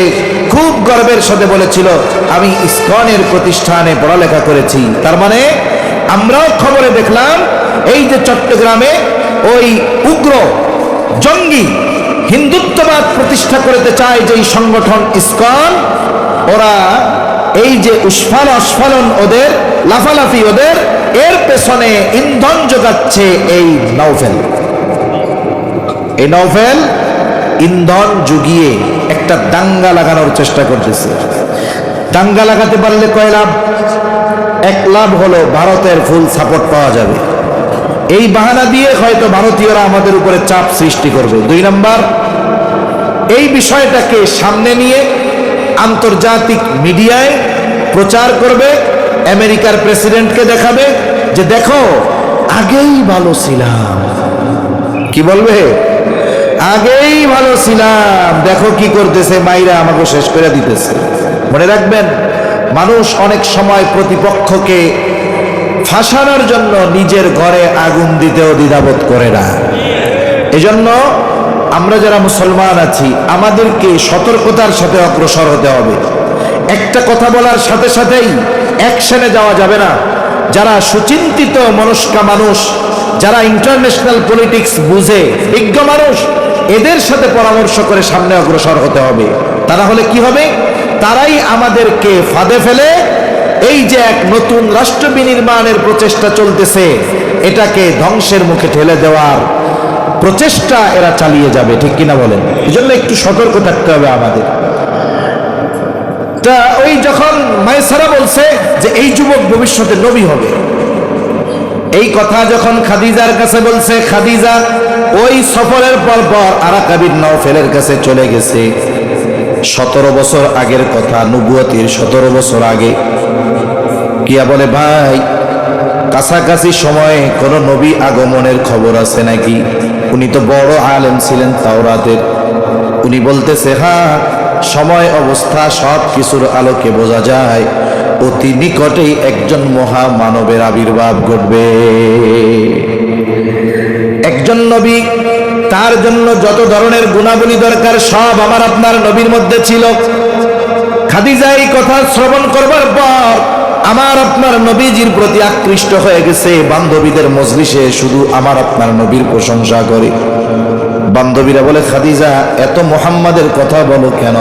খুব গর্বের সাথে বলেছিল, আমি ইসকনের প্রতিষ্ঠানে পড়ালেখা করেছি। তার মানে আমরাও খবরে দেখলাম এই যে চট্টগ্রামে ওই উগ্র জঙ্গি হিন্দুত্ববাদ প্রতিষ্ঠা করতে চায় যে সংগঠন ইসকন, ওরা এই যে উস্ফালন ওদের, লাফালাফি ওদের, এর পেছনে ইন্ধন যোগাচ্ছে এই নওফেল। এই নওফেল ইন্ধন জুগিয়ে একটা দাঙ্গা লাগানোর চেষ্টা করতেছে। দাঙ্গা লাগাতে পারলে কয় লাভ? এক লাভ হলো ভারতের ফুল সাপোর্ট পাওয়া যাবে। এই বাহানা দিয়ে হয়তো ভারতীয়রা আমাদের উপরে চাপ সৃষ্টি করবে। 2 নাম্বার, এই বিষয়টাকে সামনে নিয়ে আন্তর্জাতিক মিডিয়ায় প্রচার করবে, আমেরিকার প্রেসিডেন্টকে দেখাবে যে দেখো আগেই ভালো ছিলাম। কি বলবে? আগেই ভালো ছিলাম, দেখো কি করতেছে, মাইরা আমাকে শেষ করে দিতেছে। মনে রাখবেন, মানুষ অনেক সময় প্রতিপক্ষকে ফাঁসানোর জন্য নিজের ঘরে আগুন দিতেও দ্বিধাবোধ করে না। এজন্য আমরা যারা মুসলমান আছি, আমাদেরকে সতর্কতার সাথে অগ্রসর হতে হবে। একটা কথা বলার সাথে সাথেই অ্যাকশনে যাওয়া যাবে না। যারা সুচিন্তিত মনস্কা মানুষ, যারা ইন্টারন্যাশনাল পলিটিক্স বুঝে, বিজ্ঞ মানুষ, এদের সাথে পরামর্শ করে সামনে অগ্রসর হতে হবে। তারা হলে কি হবে? তারাই আমাদেরকে ফাঁদে ফেলে এই যে এক নতুন রাষ্ট্র বিনির্মাণের প্রচেষ্টা চলতেছে, এটাকে ধ্বংসের মুখে ঠেলে দেওয়ার প্রচেষ্টা এরা চালিয়ে যাবে। ঠিক কিনা বলেন? এই জন্য একটু সতর্ক থাকতে হবে আমাদের। তা ওই যখন মায়েসারা বলছে যে এই যুবক ভবিষ্যতে নবী হবে, এই কথা যখন খাদিজার কাছে বলছে, খাদিজা ওই সফরের পর আরাকা বিন নওফেলের কাছে চলে গেছে। 17 বছর আগের কথা, নবুয়তির 17 বছর আগে। কিয়া বলে, ভাই কাছাকাছি সময়ে কোন নবী আগমনের খবর আছে নাকি? উনি তো বড় আলেম ছিলেন তাওরাতের। উনি বলতেছে, হ্যাঁ, সময় অবস্থা সব কিছুর আলোকে বোঝা যায় অতি নিকটেই একজন মহা মানবের আবির্ভাব ঘটবে। একজন নবী, তার জন্য যত ধরনের গুণাবলী দরকার সব আমার আপনার নবীর মধ্যে ছিল। খাদিজা এই কথা শ্রবণ করবার পর আমার আপনার নবীজির প্রতি আকৃষ্ট হয়ে গেছে। বান্ধবীদের মজলিসে শুধু আমার আপনার নবীর প্রশংসা করে। বান্ধবীরা বলে, খাদিজা এত মুহাম্মাদের কথা বলো কেন?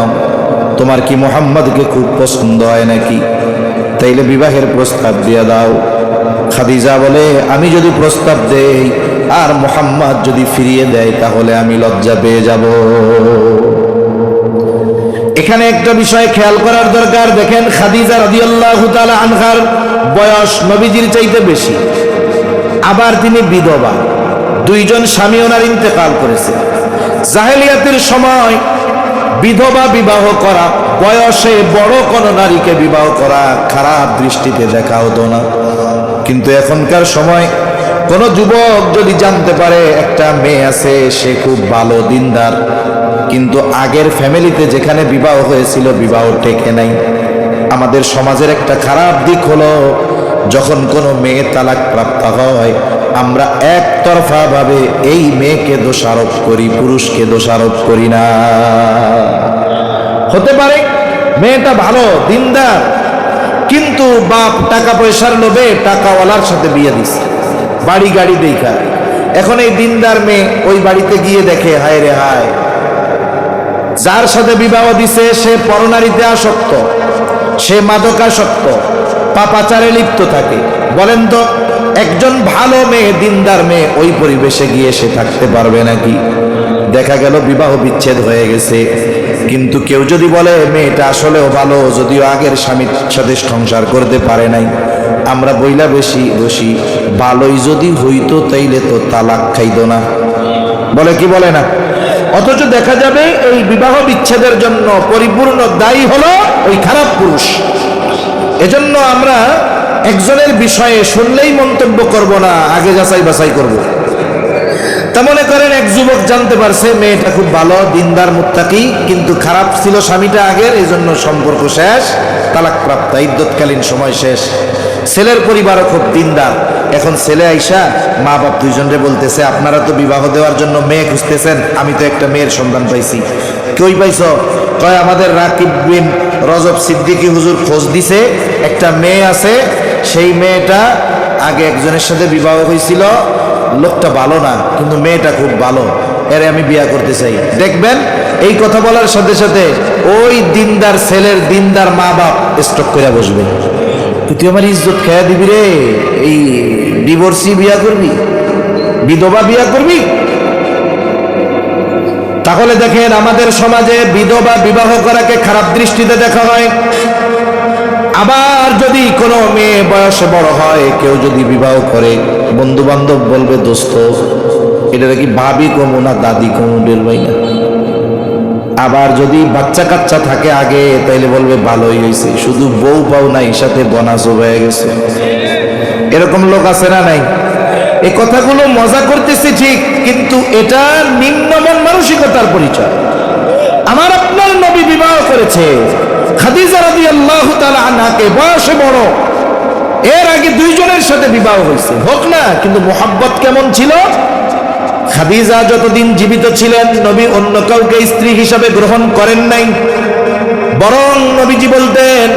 তোমার কি মুহাম্মাদকে খুব পছন্দ হয় নাকি? তাইলে বিবাহের প্রস্তাব দিয়ে দাও। খাদিজা বলে, আমি যদি প্রস্তাব দেই আর মুহাম্মদ যদি ফিরিয়ে দেয় তাহলে আমি লজ্জা পেয়ে যাব। এখানে একটা বিষয় খেয়াল করার দরকার। দেখেন, খাদিজা রাদিয়াল্লাহু তাআলা আনহার বয়স নবীজির চাইতে বেশি, আবার তিনি বিধবা। 2 জন স্বামী ওনার ইন্তেকাল করেছে। জাহেলিয়াতের সময় বিধবা বিবাহ করা, বয়সে বড় কোন নারীকে বিবাহ করা খারাপ দৃষ্টিতে দেখা হতো না। কিন্তু এখনকার সময় কোন যুবক যদি জানতে পারে একটা মেয়ে আছে, সে খুব ভালো দিনদার, কিন্তু আগের ফ্যামিলিতে যেখানে বিবাহ হয়েছিল বিবাহ টেকে নাই। আমাদের সমাজের একটা খারাপ দিক হলো, যখন কোনো মেয়ে তালাক প্রাপ্ত হয় আমরা একতরফা ভাবে এই মেয়েকে দোষারোপ করি, পুরুষকে দোষারোপ করি না। হতে পারে মেয়েটা ভালো দিনদার, কিন্তু বাপ টাকা পয়সার লোভে টাকাওয়ালার সাথে বিয়ে দিছে, বাড়ি গাড়ি দেখা। এখন এই দিনদার মেয়ে ওই বাড়িতে গিয়ে দেখে, হায় রে হায়, যার সাথে বিবাহ দিছে সে পরনারীতে আসক্ত, সে মাদকাসক্ত, পাপাচারে লিপ্ত থাকে। বলেন তো একজন ভালো মেয়ে, দিনদার মেয়ে ওই পরিবেশে গিয়ে সে থাকতে পারবে নাকি? দেখা গেল বিবাহ বিচ্ছেদ হয়ে গেছে, কিন্তু কেউ যদি বলে মেয়েটা আসলেও ভালো, যদিও আগের স্বামীর সাথে সংসার করতে পারে নাই, আমরা বইলা বেশি বসি ভালোই যদি হইতো তাইলে তো তালাক খাইতো না, বলে কি বলে না? অথচ দেখা যাবে এই বিবাহ বিচ্ছেদের জন্য পরিপূর্ণ দায়ী হলো ওই খারাপ পুরুষ। এজন্য আমরা একজনের বিষয়ে শুনলেই মন্তব্য করব না, আগে যাচাই বাছাই করব। তা মনে করেন এক যুবক জানতে পারছে মেয়েটা খুব ভালো, দিনদার, মুত্তাকি, কিন্তু খারাপ ছিল স্বামীটা আগের, এই জন্য সম্পর্ক শেষ, তালাক প্রাপ্ত, ইদ্যৎকালীন সময় শেষ। ছেলের পরিবারও খুব দিনদার। এখন ছেলে আইসা মা বাপ দুইজনরে বলতেছে, আপনারা তো বিবাহ দেওয়ার জন্য মেয়ে খুঁজতেছেন, আমি তো একটা মেয়ের সন্ধান পাইছি। কই পাইছ? কয় আমাদের রাকিব বিন রজব সিদ্দিকী হুজুর খোঁজ দিছে, একটা মেয়ে আছে, সেই মেয়েটা আগে একজনের সাথে বিবাহ হয়েছিল, লোকটা ভালো না কিন্তু মেয়েটা খুব ভালো, এরে আমি বিয়ে করতে চাই। দেখবেন এই কথা বলার সাথে সাথে ওই দিনদার ছেলের দিনদার মা বাপ স্টক করে বসবে, তুই আমার ইজ্জত খেয়া দিবি রে, এই ডিভোর্সি বিয়া করবি, বিধবা বিয়া করবি। তাহলে দেখেন আমাদের সমাজে বিধবা বিবাহ করাকে খারাপ দৃষ্টিতে দেখা হয়। আবার যদি কোনো মেয়ে বয়সে বড় হয়, কেউ যদি বিবাহ করে, বন্ধু বান্ধব বলবে দোস্ত এটা কি ভাবি কমু না দাদি কমু, ডের ভাই না। আবার যদি বাচ্চা কাচ্চা থাকে আগে, তাইলে বলবে ভালোই হয়েছে, শুধু বউ পাও নাই, সাথে বোনাসও হয়ে গেছে। এরকম লোক আছে না নাই? এই কথাগুলো মজা করতেছি ঠিক, কিন্তু এটা নিম্নমান মানসিকতার পরিচয়। আমার আপনার নবী বিবাহ করেছে খাদিজা রাদিয়াল্লাহু তাআলা আনহাকে, বয়সে বড়, এর আগে দুইজনের সাথে বিবাহ হয়েছে, হোক না, কিন্তু মোহাব্বত কেমন ছিল? খাদিজা যতদিন জীবিত ছিলেন নবী অন্য কাউকে স্ত্রী হিসাবে গ্রহণ করেন নাই, বরং নবীজি বলতেন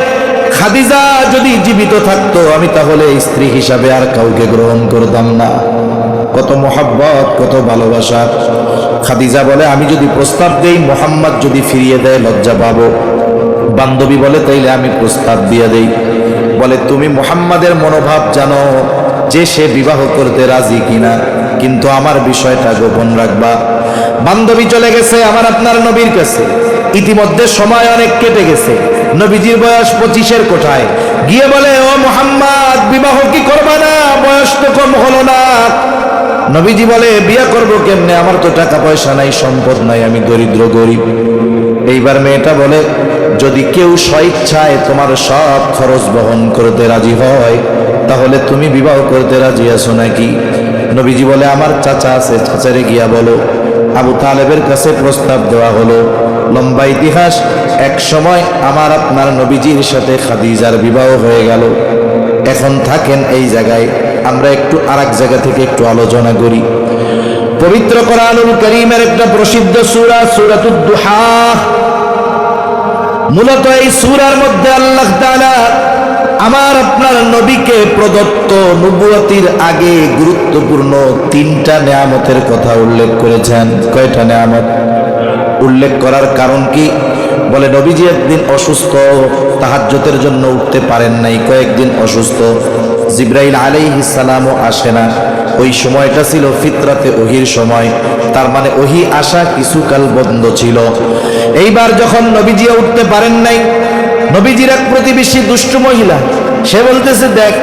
খাদিজা যদি জীবিত থাকতো আমি তাহলে স্ত্রী হিসাবে আর কাউকে গ্রহণ করতাম না। কত মোহাব্বত, কত ভালোবাসা। খাদিজা বলে আমি যদি প্রস্তাব দেই, মোহাম্মদ যদি ফিরিয়ে দেয় লজ্জা পাবো। বান্ধবী বলে তাইলে আমি প্রস্তাব দিয়ে দেই। বলে তুমি মুহাম্মাদের মনোভাব জানো যে সে বিবাহ করতে রাজি কিনা, কিন্তু আমার বিষয়টা গোপন রাখবা। বান্ধবী চলে গেছে আমার আপনার নবীর কাছে, ইতিমধ্যে সময় অনেক কেটে গেছে, নবীজির বয়স 25-এর কোঠায়, গিয়ে বলে ও মুহাম্মদ বিবাহ কি করবা না? বয়স তো কম হলো না। নবীজি বলে বিয়ে করবো কেমনে, আমার তো টাকা পয়সা নাই, সম্পদ নাই, আমি দরিদ্র গরিব। এইবার মেয়েটা বলে যদি কেউ স্বইচ্ছায় তোমার সব খরচ বহন করতে রাজি হয়, তাহলে তুমি বিবাহ করতে রাজি আছো নাকি? নবীজি বলে আমার চাচা আছে, চাচারে গিয়া বলো। আবু তালেবের কাছে প্রস্তাব দেওয়া হলো। লম্বা ইতিহাস। এক সময় আমার আপনার নবীজির সাথে খাদিজার বিবাহ হয়ে গেল। এখন থাকেন এই জায়গায়, আমরা একটু আরেক জায়গা থেকে একটু আলোচনা করি। পবিত্র কোরআনুল কারীমের একটা প্রসিদ্ধ সূরা সূরাতুদ দুহা, মূলত এই সূরার মধ্যে আল্লাহ তাআলা আমার আপনার নবীকে প্রদত্ত নবুয়তির আগে গুরুত্বপূর্ণ 3টা নেয়ামতের কথা উল্লেখ করেছেন। কয়টা নেয়ামত উল্লেখ করার কারণ কি? বলে নবীজি একদিন অসুস্থ, তাহাজ্জুদের জন্য উঠতে পারেন নাই, কয়েকদিন অসুস্থ, জিবরাইল আলাইহিস সালামও আসে না। ওই সময়টা ছিল ফিতরাতে ওহির সময়, তার মানে ওহি আসা কিছুকাল বন্ধ ছিল। এইবার যখন নবীজি উঠতে পারেন নাই, নবীজির এক প্রতিবেশী দুষ্ট মহিলা, সে বলতেছে দেখ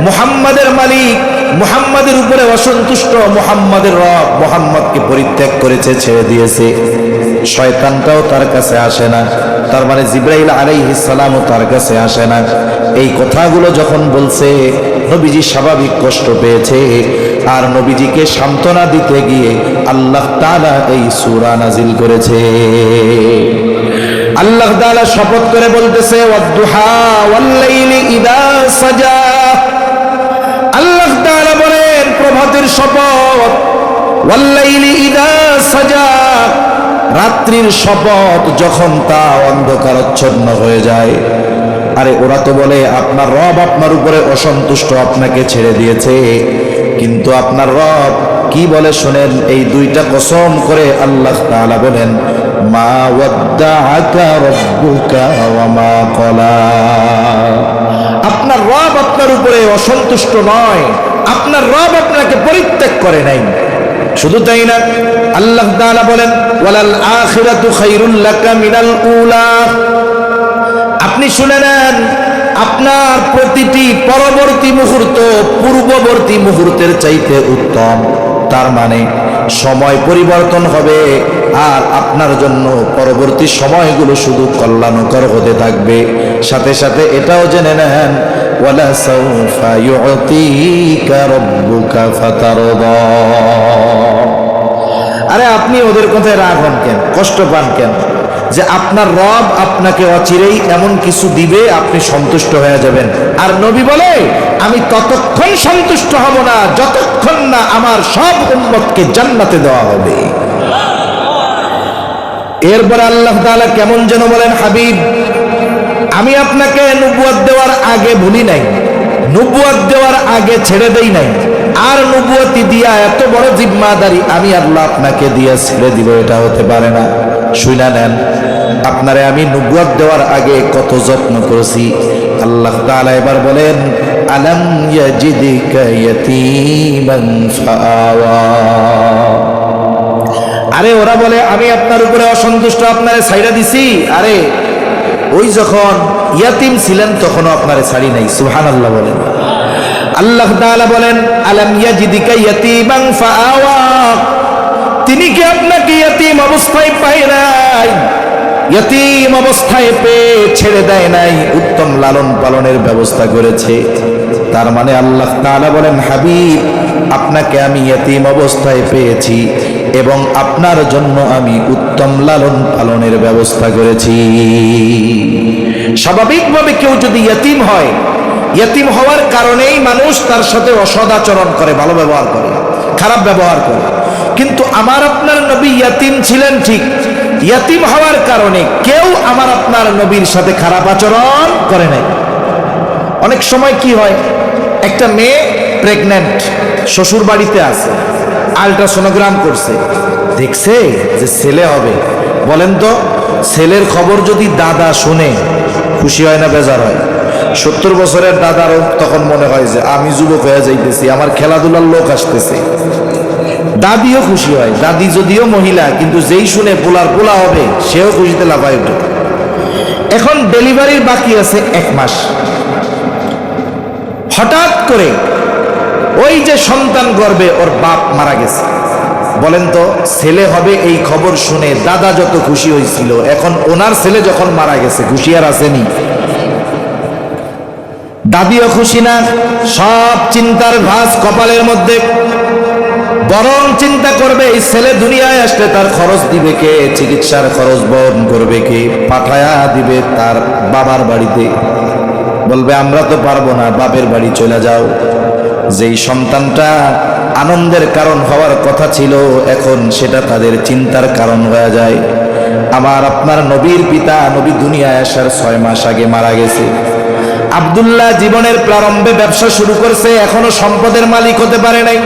মুহাম্মাদের মালিক মুহাম্মাদের উপরে অসন্তুষ্ট, মুহাম্মাদের রব মুহাম্মদকে পরিত্যাগ করেছে, ছেড়ে দিয়েছে, শয়তানটাও তার কাছে আসে না, তার মানে জিবরাইল আলাইহিস সালামও তার কাছে আসে না। এই কথাগুলো যখন বলছে নবীজি স্বাভাবিক কষ্ট পেয়েছে, আর নবীজিকে সান্ত্বনা দিতে গিয়ে আল্লাহ তাআলা এই সূরা নাজিল করেছে। আল্লাহ তাআলা শপথ করে বলতেছে ওয়াদ-দুহা ওয়াল-লাইলি ইযা সাজা। আল্লাহ তাআলা বলেন প্রভাতের শপথ, ওয়াল-লাইলি ইযা সাজা, রাত্রির শপথ যখন তা অন্ধকারাচ্ছন্ন হয়ে যায়। আরে ওরা তো বলে আপনার রব আপনার উপরে অসন্তুষ্ট, আপনাকে ছেড়ে দিয়েছে, কিন্তু আপনার রব কি বলে শোনেন। এই 2টা কসম করে আল্লাহ তাআলা বলেন মা ওয়াদ্দাআকা রাব্বুকা ওয়া মা ক্বালা। আপনার রব আপনার উপরে অসন্তুষ্ট নয়, আপনার রব আপনাকে পরিত্যাগ করে নাই। শুধু তাই না, আল্লাহ তাআলা বলেন ওয়ালাল আখিরাতু খায়রুল লাকা মিনাল উলা। আপনি শুনে নেন, আপনার প্রতিটি পরবর্তী মুহূর্ত পূর্ববর্তী মুহূর্তের চাইতে উত্তম। তার মানে সময় পরিবর্তন হবে, আর আপনার জন্য পরবর্তী সময়গুলো শুধু কল্যাণকর হতে থাকবে। সাথে সাথে এটাও জেনে নেন ওয়ালা সাউফা ইউতিকা রাব্বুকা ফাতারদা। আরে আপনি ওদের কথায় রাগ হন কেন, কষ্ট পান কেন? যে আপনার রব আপনাকে অচিরেই এমন কিছু দিবে, আপনি সন্তুষ্ট হয়ে যাবেন। আর নবী বলে আমি ততক্ষণ সন্তুষ্ট হব না যতক্ষণ না আমার সব উম্মতকে জান্নাতে দেওয়া হবে। এরপর আল্লাহ তাআলা কেমন যেন বলেন, হাবিব আমি আপনাকে নবুয়ত দেওয়ার আগে ভুলি নাই, নবুয়ত দেওয়ার আগে ছেড়ে দেই নাই, আর নবুয়তি দিয়া এত বড় জিম্মাদারি আমি আল্লাহ আপনাকে দিয়া ছেড়ে দিব, এটা হতে পারে না। শুনা নেন, আপনারে আমি নবুয়ত দেওয়ার আগে কত যত্ন করেছি। আল্লাহ তাআলা এবার বলেন আলাম ইয়াজিদিকা ইয়াতীমান ফাআওয়া। আরে ওরা বলে আমি আপনার উপরে অসন্তুষ্ট, আপনারে ছাইড়া দিছি। আরে ওই যখন ইয়াতিম ছিলেন তখনও আপনারে ছাড়ি নাই। সুবহানাল্লাহ বলেন। আল্লাহ তাআলা বলেন আলাম ইয়াজিদিকা ইয়াতীমান ফাআওয়া। তিনি কি আপনাকে ইয়াতিম অবস্থায় পায় নাই? ইয়াতিম অবস্থায় পেয়ে ছেড়ে দেয় নাই, উত্তম লালন পালনের ব্যবস্থা করেছে। তার মানে আল্লাহ তাআলা বলেন হাবিব আপনাকে আমি ইয়াতিম অবস্থায় পেয়েছি এবং আপনার জন্য আমি উত্তম লালন পালনের ব্যবস্থা করেছি। স্বাভাবিকভাবে কেউ যদি ইয়াতিম হয়, ইয়াতিম হওয়ার কারণেই মানুষ তার সাথে অসদাচরণ করে, ভালো ব্যবহার করে, খারাপ ব্যবহার করে। কিন্তু আমার আপনার নবী ইয়াতিম ছিলেন ঠিক, ইয়াতিম হওয়ার কারণে কেউ আমার আপনার নবীর সাথে খারাপ আচরণ করে নাই। অনেক সময় কি হয়, একটা মেয়ে প্রেগন্যান্ট, শ্বশুর বাড়িতে আছে, আল্ট্রাসোনোগ্রাম করছে, দেখছে যে ছেলে হবে। বলেন তো, ছেলের খবর যদি দাদা শুনে খুশি হয় না বেজার হয়? 70 বছরের দাদারও তখন মনে হয় যে আমি যুবক হয়ে যাইতেছি, আমার খেলাধুলার লোক আসতেছে। দাদিও খুশি হয়, দাদি যদিও মহিলা, কিন্তু যেই শুনে পোলার পোলা হবে সেও খুশিতে লাফায় ওঠে। এখন ডেলিভারির বাকি আছে 1 মাস, হঠাৎ করে ওই যে সন্তান গর্ভে ওর বাপ মারা গেছে। বলেন তো, ছেলে হবে এই খবর শুনে দাদা যত খুশি হয়েছিল, এখন ওনার ছেলে যখন মারা গেছে খুশি আর আসেনি? দাদিও খুশি না, সব চিন্তার ভাঁজ কপালের মধ্যে। বরং চিন্তা করবে এই ছেলে দুনিয়ায় আসলে তার খরচ দিবে কে, চিকিৎসার খরচ বহন করবে কে, পাঠায়া দিবে তার বাবার বাড়িতে। বলবে আমরা তো পারবো না, বাপের বাড়ি চলে যাও। যেই সন্তানটা আনন্দের কারণ হওয়ার কথা ছিল, এখন সেটা তাদের চিন্তার কারণ হয়ে যায়। আমার আপনার নবীর পিতা নবী দুনিয়ায় আসার 6 মাস আগে মারা গেছে। আব্দুল্লাহ জীবনের প্রারম্ভে ব্যবসা শুরু করছে, এখনো সম্পদের মালিক হতে পারে নাই।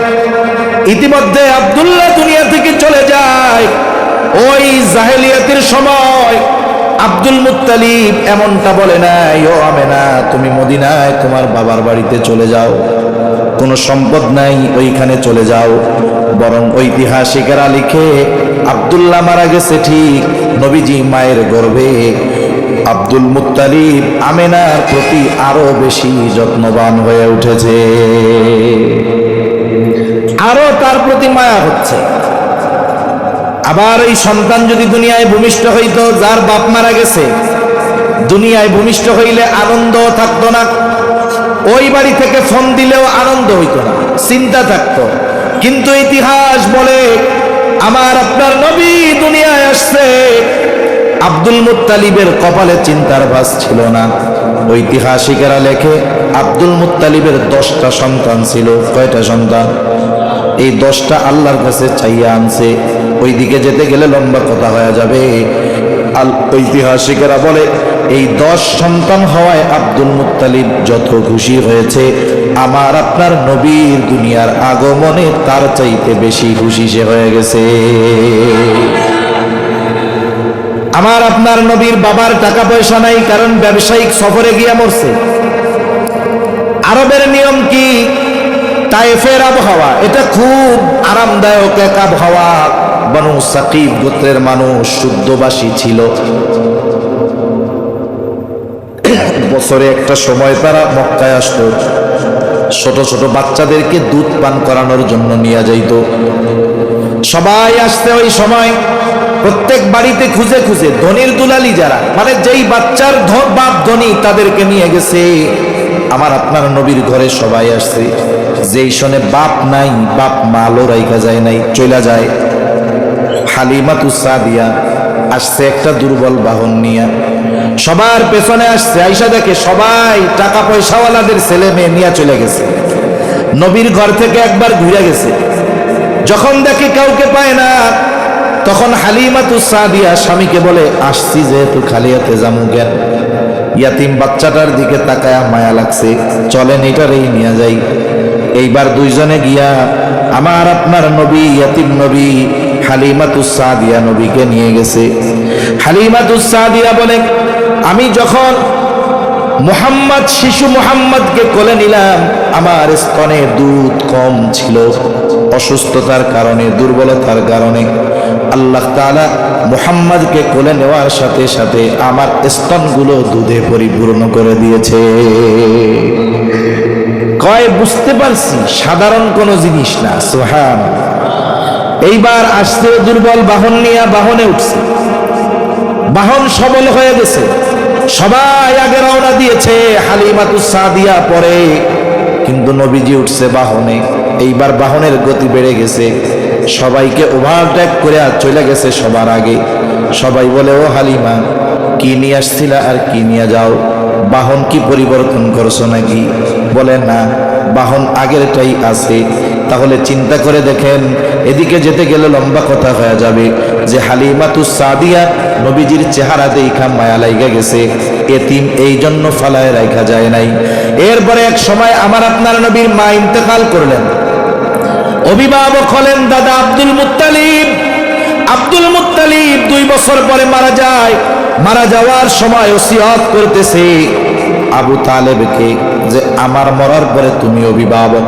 ইতিমধ্যে আব্দুল্লাহ দুনিয়া থেকে চলে যায়। ওই জাহেলিয়াতের সময় আব্দুল মুত্তালিব এমনটা বলে নাই, ও আমেনা তুমি মদিনায় তোমার বাবার বাড়িতে চলে যাও, কোনো সম্পদ নাই ওইখানে চলে যাও। বরং ঐতিহাসিকেরা লিখে আব্দুল্লাহ মারা গেছে ঠিক, নবীজি মায়ের গর্ভে আব্দুল মুত্তালিব আমেনার প্রতি আরো বেশি যত্নবান হয়ে উঠেছে, আরো তার প্রতি মায়া হচ্ছে। আবার এই সন্তান যদি দুনিয়ায় ভূমিষ্ঠ হইতো, যার বাপ মারা গেছে, দুনিয়ায় ভূমিষ্ঠ হইলে আনন্দ থাকতো না, ওই বাড়ি থেকে ফোন দিলেও আনন্দ হইতো না, চিন্তা থাকতো। কিন্তু ইতিহাস বলে আমার আপনার নবী দুনিয়ায় আসছে, আব্দুল মুত্তালিবের কপালে চিন্তার ভাঁজ ছিল না। ঐতিহাসিকেরা লেখে আব্দুল মুত্তালিবের 10টা সন্তান ছিল। কয়টা সন্তান? এই 10টা আল্লাহর কাছে চাইয়া আনছে। ওইদিকে যেতে গেলে লম্বা কথা হয়ে যাবে। ঐতিহাসিকেরা বলে এই 10 সন্তান হওয়ায় আব্দুল মুত্তালিব যত খুশি হয়েছে, আমার আপনার নবীর দুনিয়ার আগমনে তার চাইতে বেশি খুশি সে হয়ে গেছে। আমার আপনার নবীর বাবার টাকা পয়সা নাই, কারণ ব্যবসায়িক সফরে গিয়া মরছে। আরবের নিয়ম কি, তায়েফের আবহাওয়া এটা খুব আরামদায়ক এক আবহাওয়া। বনু সাকিব গোত্রের মানুষ শুদ্ধবাসী ছিল। বছরে একটা সময় তারা মক্কায় আসতো, ছোট ছোট বাচ্চাদেরকে দুধ পান করানোর জন্য নিয়ে যাইত। সবাই আসতে ওই সময় প্রত্যেক বাড়িতে খুঁজে খুঁজে ধনির দুলালি যারা, মানে যেই বাচ্চার বাপ ধনী তাদেরকে নিয়ে গেছে। আমার আপনার নবীর ঘরে সবাই আসছে, যেই শোনে বাপ নাই, বাপ মালও রাইখা যায় নাই, চলে যায়। হালিমাতুস সাদিয়া আসছে একটা দুর্বল বাহন নিয়ে, সবার পেছনে আসছে। আইসা দেখে সবাই টাকা পয়সাওয়ালাদের ছেলে মেয়ে নিয়ে চলে গেছে। নবীর ঘর থেকে একবার ঘুরে গেছে, যখন দেখে কাউকে পায় না, তখন হালিমাতুস সাদিয়া স্বামীকে বলে, আসছি যেহেতু খালি হাতে যামু কেন, ইয়াতিম বাচ্চাটার দিকে তাকায়া মায়া লাগছে, চলেন এটারেই নিয়ে যাই। এইবার দুইজনে গিয়া আমার আপনার নবী, ইয়াতিম নবী হালিমাতুস সাদিয়া নবীকে নিয়ে গেছে। হালিমাতুস সাদিয়া বলে, আমি যখন মুহাম্মদ, শিশু মুহাম্মদকে কোলে নিলাম, আমার স্তনে দুধ কম ছিল, অসুস্থতার কারণে, দুর্বলতার কারণে আল্লাহ তাআলা মুহাম্মদকে কোলে নেওয়ার সাথে সাথে আমার স্তনগুলো দুধে পরিপূর্ণ করে দিয়েছে। কয় বুঝতে পারছি সাধারণ কোনো জিনিস না। সুবহান। এইবার আসছে দুর্বল বাহন নিয়ে, বাহনে উঠছে, বাহন সবল হয়ে গেছে, সবাই আগে রওনা দিয়েছে, হালিমাতুস সাদিয়া পরে, কিন্তু নবীজি উঠছে বাহনে। এইবার বাহনের গতি বেড়ে গেছে, সবাইকে ওভারটেক করে চলে গেছে সবার আগে। সবাই বলে, ও হালিমা, কি নিয়ে আসছিলা আর কি নিয়ে যাও? বাহন কি পরিবর্তন করছো নাকি? বলে না, বাহন আগেরটাই আছে। তাহলে চিন্তা করে দেখেন, এদিকে যেতে গেলে লম্বা কথা হয়ে যাবে যে হালিমাতুস সাদিয়া নবীজির চেহারা দেখা মায়া লাইগা গেছে, এতিম এই জন্য ফালায় রাখা যায় নাই। এরপরে এক সময় আমার আপনার নবীর মা ইন্তেকাল করলেন, অভিভাবক হলেন দাদা আব্দুল মুত্তালিব। আব্দুল মুত্তালিব 2 বছর পরে মারা যায়। মারা যাওয়ার সময় ওসিয়ত করতেছে আবু তালেবকে যে আমার মরার পরে তুমি অভিভাবক।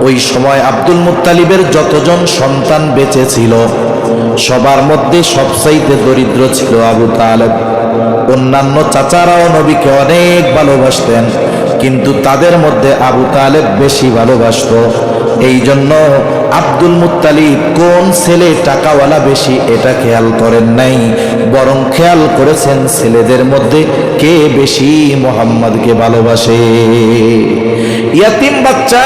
ওই সময় আব্দুল মুত্তালিবের যতজন সন্তান বেঁচে ছিল সবার মধ্যে সবচাইতে দরিদ্র ছিল আবু তালেব। অন্যান্য চাচারাও নবীকে অনেক ভালোবাসতেন, কিন্তু তাদের মধ্যে আবু তালেব বেশি ভালোবাসত। এই জন্য আব্দুল মুত্তালিব কোন ছেলে টাকাওয়ালা বেশি এটা খেয়াল করেন নাই, বরং খেয়াল করেছেন ছেলেদের মধ্যে কে বেশি মুহাম্মদকে ভালোবাসে। ইয়াতিম বাচ্চা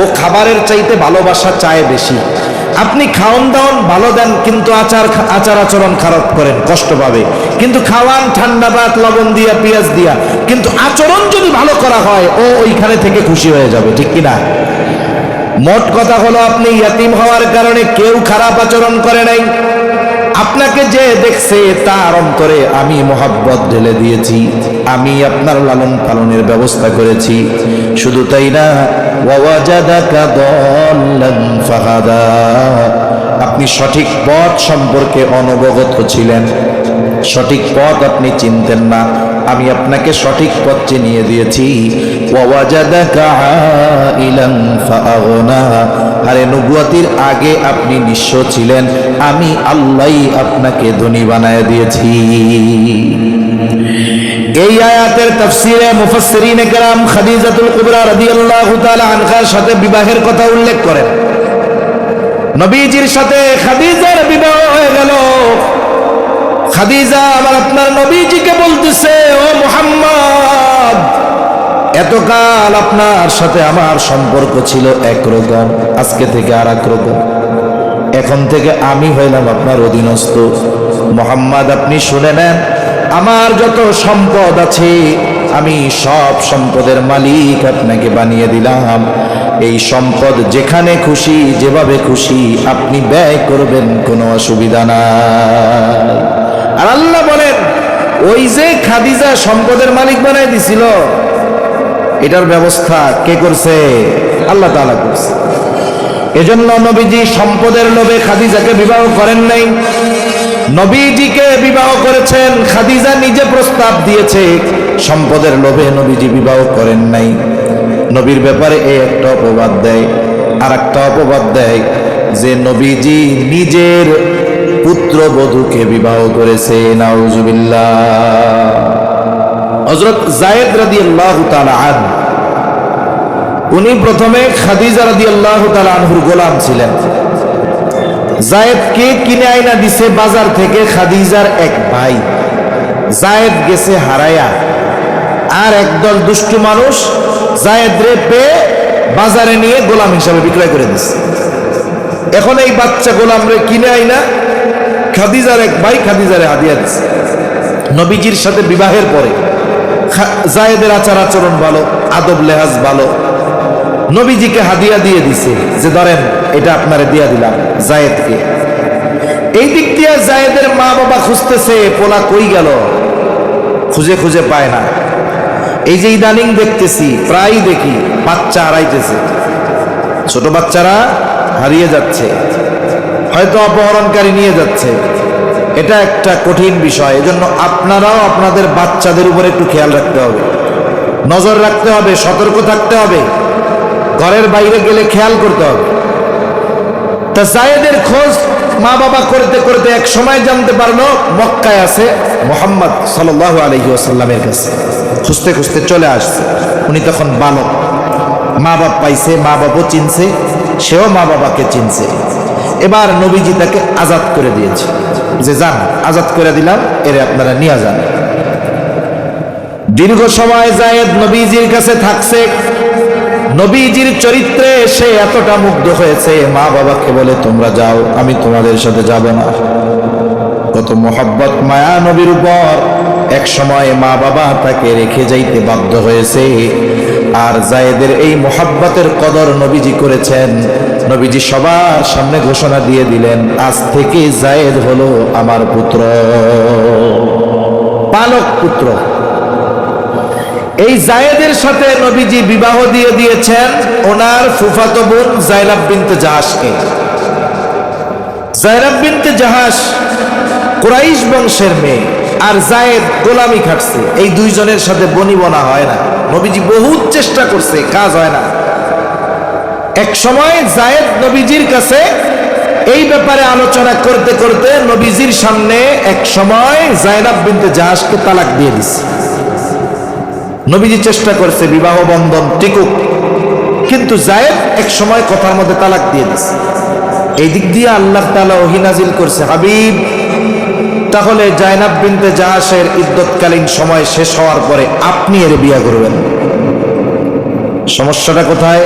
ও খাবারের চাইতে ভালোবাসা চায় বেশি। আপনি খাওয়ান দাওয়ান ভালো দেন, কিন্তু আচার আচরণ খারাপ করেন, কষ্ট পাবে। কিন্তু খাওয়ান ঠান্ডা ভাত লবণ দিয়া পেঁয়াজ দিয়া, কিন্তু আচরণ যদি ভালো করা হয় ও ওইখানে থেকে খুশি হয়ে যাবে, ঠিক কিনা? মোট কথা হলো, আপনি ইয়াতিম হওয়ার কারণে কেউ খারাপ আচরণ করে নাই। আপনাকে যে দেখছে তার অন্তরে আমি মোহাব্বত ঢেলে দিয়েছি, আমি আপনার লালন পালনের ব্যবস্থা করেছি। শুধু তাই না, ওয়াজাদাকা দাল্লান ফাহাদা, আপনি সঠিক পথ সম্পর্কে অনবগত ছিলেন, সঠিক পথ আপনি চিনতেন না, আমি আপনাকে সঠিক পথ চিনিয়ে দিয়েছি। ওয়াজাদাকা আইলান ফাআগনা, আরে নবুয়তির আগে আপনি নিঃস্ব ছিলেন, আমি আল্লাহই আপনাকে ধনী বানায় দিয়েছি। এই আয়াতের তাফসীরে মুফাসসিরিনে কেরাম খাদিজাতুল কুবরা রাদিয়াল্লাহু তাআলা আনহার সাথে বিবাহের কথা উল্লেখ করেন। নবীজির সাথে খাদিজার বিবাহ হয়ে গেল। খাদিজা আমার আপনার নবীজিকে বলতেছে, ও মুহাম্মদ, এতকাল আপনার সাথে আমার সম্পর্ক ছিল একরকম, আজকে থেকে আর এক রকম। এখন থেকে আমি হইলাম আপনার অধীনস্থ। মুহাম্মদ, আপনি শুনে নেন, আমার যত সম্পদ আছে আমি সব সম্পদের মালিক আপনাকে বানিয়ে দিলাম। এই সম্পদ যেখানে খুশি যেভাবে খুশি আপনি ব্যয় করবেন, কোনো অসুবিধা নাই। আর আল্লাহ বলেন, ওই যে খাদিজা সম্পদের মালিক বানাই দিছিল, এটার ব্যবস্থা কে করছে? আল্লাহ তাআলা করছে। এজন্য নবীজি সম্পদের লোভে খাদিজাকে বিবাহ করেন নাই, নবীজিকে বিবাহ করেছেন। খাদিজা নিজে প্রস্তাব দিয়েছে, সম্পদের লোভে নবীজি বিবাহ করেন নাই। নবীর ব্যাপারে এই একটা অপবাদ দেয়, আর একটা অপবাদ দেয় যে নবীজি নিজের পুত্রবধূকে বিবাহ করেছে। নাউজুবিল্লাহ। হযরত যায়েদ রাদিয়াল্লাহু তাআলা আনহু, উনি প্রথমে খাদিজা রাদিয়াল্লাহু তাআলা আনহুর গোলাম ছিলেন। যায়েদকে কিনে আইনা দিছে বাজার থেকে খাদিজার এক ভাই। যায়েদ গেছে হারায়া, আর একদল দুষ্টু মানুষ যায়েদরে পেয়ে বাজারে নিয়ে গোলাম হিসাবে বিক্রয় করে দিছে। এখন এই বাচ্চা গোলামরে কিনে আইনা খাদিজার এক ভাই খাদিজারে হাদিয়া দিছে। নবীজির সাথে বিবাহের পরে যায়েদের আচার আচরণ ভালো, আদব লেহাজ ভালো, নবীজিকে হাদিয়া দিয়ে দিছে যে ধরেন এটা আপনারে দিয়া দিলাম যায়েদকে। এই দিক দিয়ে যায়েদের মা বাবা খুঁজতেছে পোলা কই গেল, খুঁজে খুঁজে পায় না। এই যে ইদানিং দেখতেছি, প্রায় দেখি বাচ্চা হারাইতেছে, ছোট বাচ্চারা হারিয়ে যাচ্ছে, হয়তো অপহরণকারী নিয়ে যাচ্ছে। এটা একটা কঠিন বিষয়। এজন্য আপনারাও আপনাদের বাচ্চাদের উপরে একটু খেয়াল রাখতে হবে, নজর রাখতে হবে, সতর্ক থাকতে হবে, ঘরের বাইরে গেলে খেয়াল করতে হবে। তা যায়েদের খোঁজ মা বাবা করতে করতে এক সময় জানতে পারলো মক্কায় আছে মুহাম্মদ সাল্লাল্লাহু আলাইহি ওয়াসাল্লামের কাছে। খুঁজতে খুঁজতে চলে আসছে। উনি তখন বালক, মা বাপ পাইছে, মা বাবাও চিনছে, সেও মা বাবাকে চিনছে। এবার নবীজি তাকে আজাদ করে দিয়েছে যে যান, আজাদ করে দিলাম, এরে আপনারা নিয়ে যান। দীর্ঘ সময় যায়েদ নবীজির কাছে থাকছে। নবীজির চরিত্রে সে এতটা মুগ্ধ হয়েছে, মা বাবাকে বলে তোমরা যাও, আমি তোমাদের সাথে যাব না। কত মোহাব্বত মায়া নবীর উপর। এক সময় মা বাবা তাকে রেখে যাইতে বাধ্য হয়েছে। আর যায়েদের এই মোহাব্বতের কদর নবীজি করেছেন। নবীজি সবার সামনে ঘোষণা দিয়ে দিলেন, আজ থেকে যায়েদ হলো আমার পুত্র, পালক পুত্র। এই যায়েদের সাথে নবীজি বিবাহ দিয়ে দিয়েছেন ওনার ফুফাতো বোন যায়নাব বিনতে জাহাশকে। যায়নাব বিনতে জাহাশ কুরাইশ বংশের মেয়ে, আর যায়েদ গোলামি খাটছে। এই দুইজনের সাথে বনিবনা হয় না। নবীজি বহুত চেষ্টা করছে, কাজ হয় না। এক সময় যায়েদ নবীজির কাছে এই ব্যাপারে আলোচনা করতে করতে নবীজির সামনে এক সময় যায়নাব বিনতে জাহাশকে তালাক দিয়ে দিছে। নবীজি চেষ্টা করছে বিবাহ বন্ধন টিকুক, কিন্তু যায়েদ এক সময় কথার মধ্যে তালাক দিয়ে দিছে। এই দিক দিয়ে আল্লাহ তাআলা ওহী নাজিল করছে, হাবিব, তাহলে যায়নাব বিনতে জাহাশের ইদ্যতকালীন সময় শেষ হওয়ার পরে আপনি এর বিয়ে করবেন। সমস্যাটা কোথায়?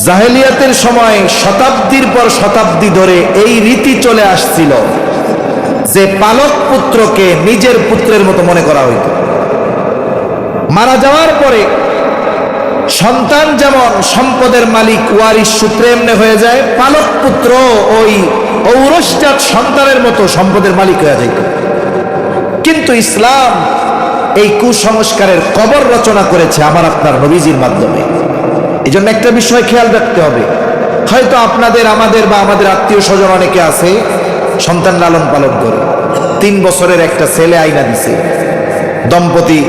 জাহেলিয়াতের সময় শতাব্দীর পর শতাব্দী ধরে এই রীতি চলে আসছিল যে পালক পুত্রকে নিজের পুত্রের মতো মনে করা হইত। মারা যাওয়ার পরে সন্তান যেমন সম্পদের মালিক ওয়ারিশ সূত্রে এমনি হয়ে যায়, পালক পুত্র ওই ঔরসজাত সন্তানের মতো সম্পদের মালিক হয়ে যাইত। কিন্তু ইসলাম এই কুসংস্কারের কবর রচনা করেছে আমার আপনার নবীজির মাধ্যমে। এই জন্য একটা বিষয় খেয়াল রাখতে হবে। হয়তো আপনাদের, আমাদের বা আমাদের আত্মীয় স্বজন অনেকে আছে সন্তান লালন পালন করে, 3 বছরের একটা ছেলে আইনা দিছে, দম্পতি,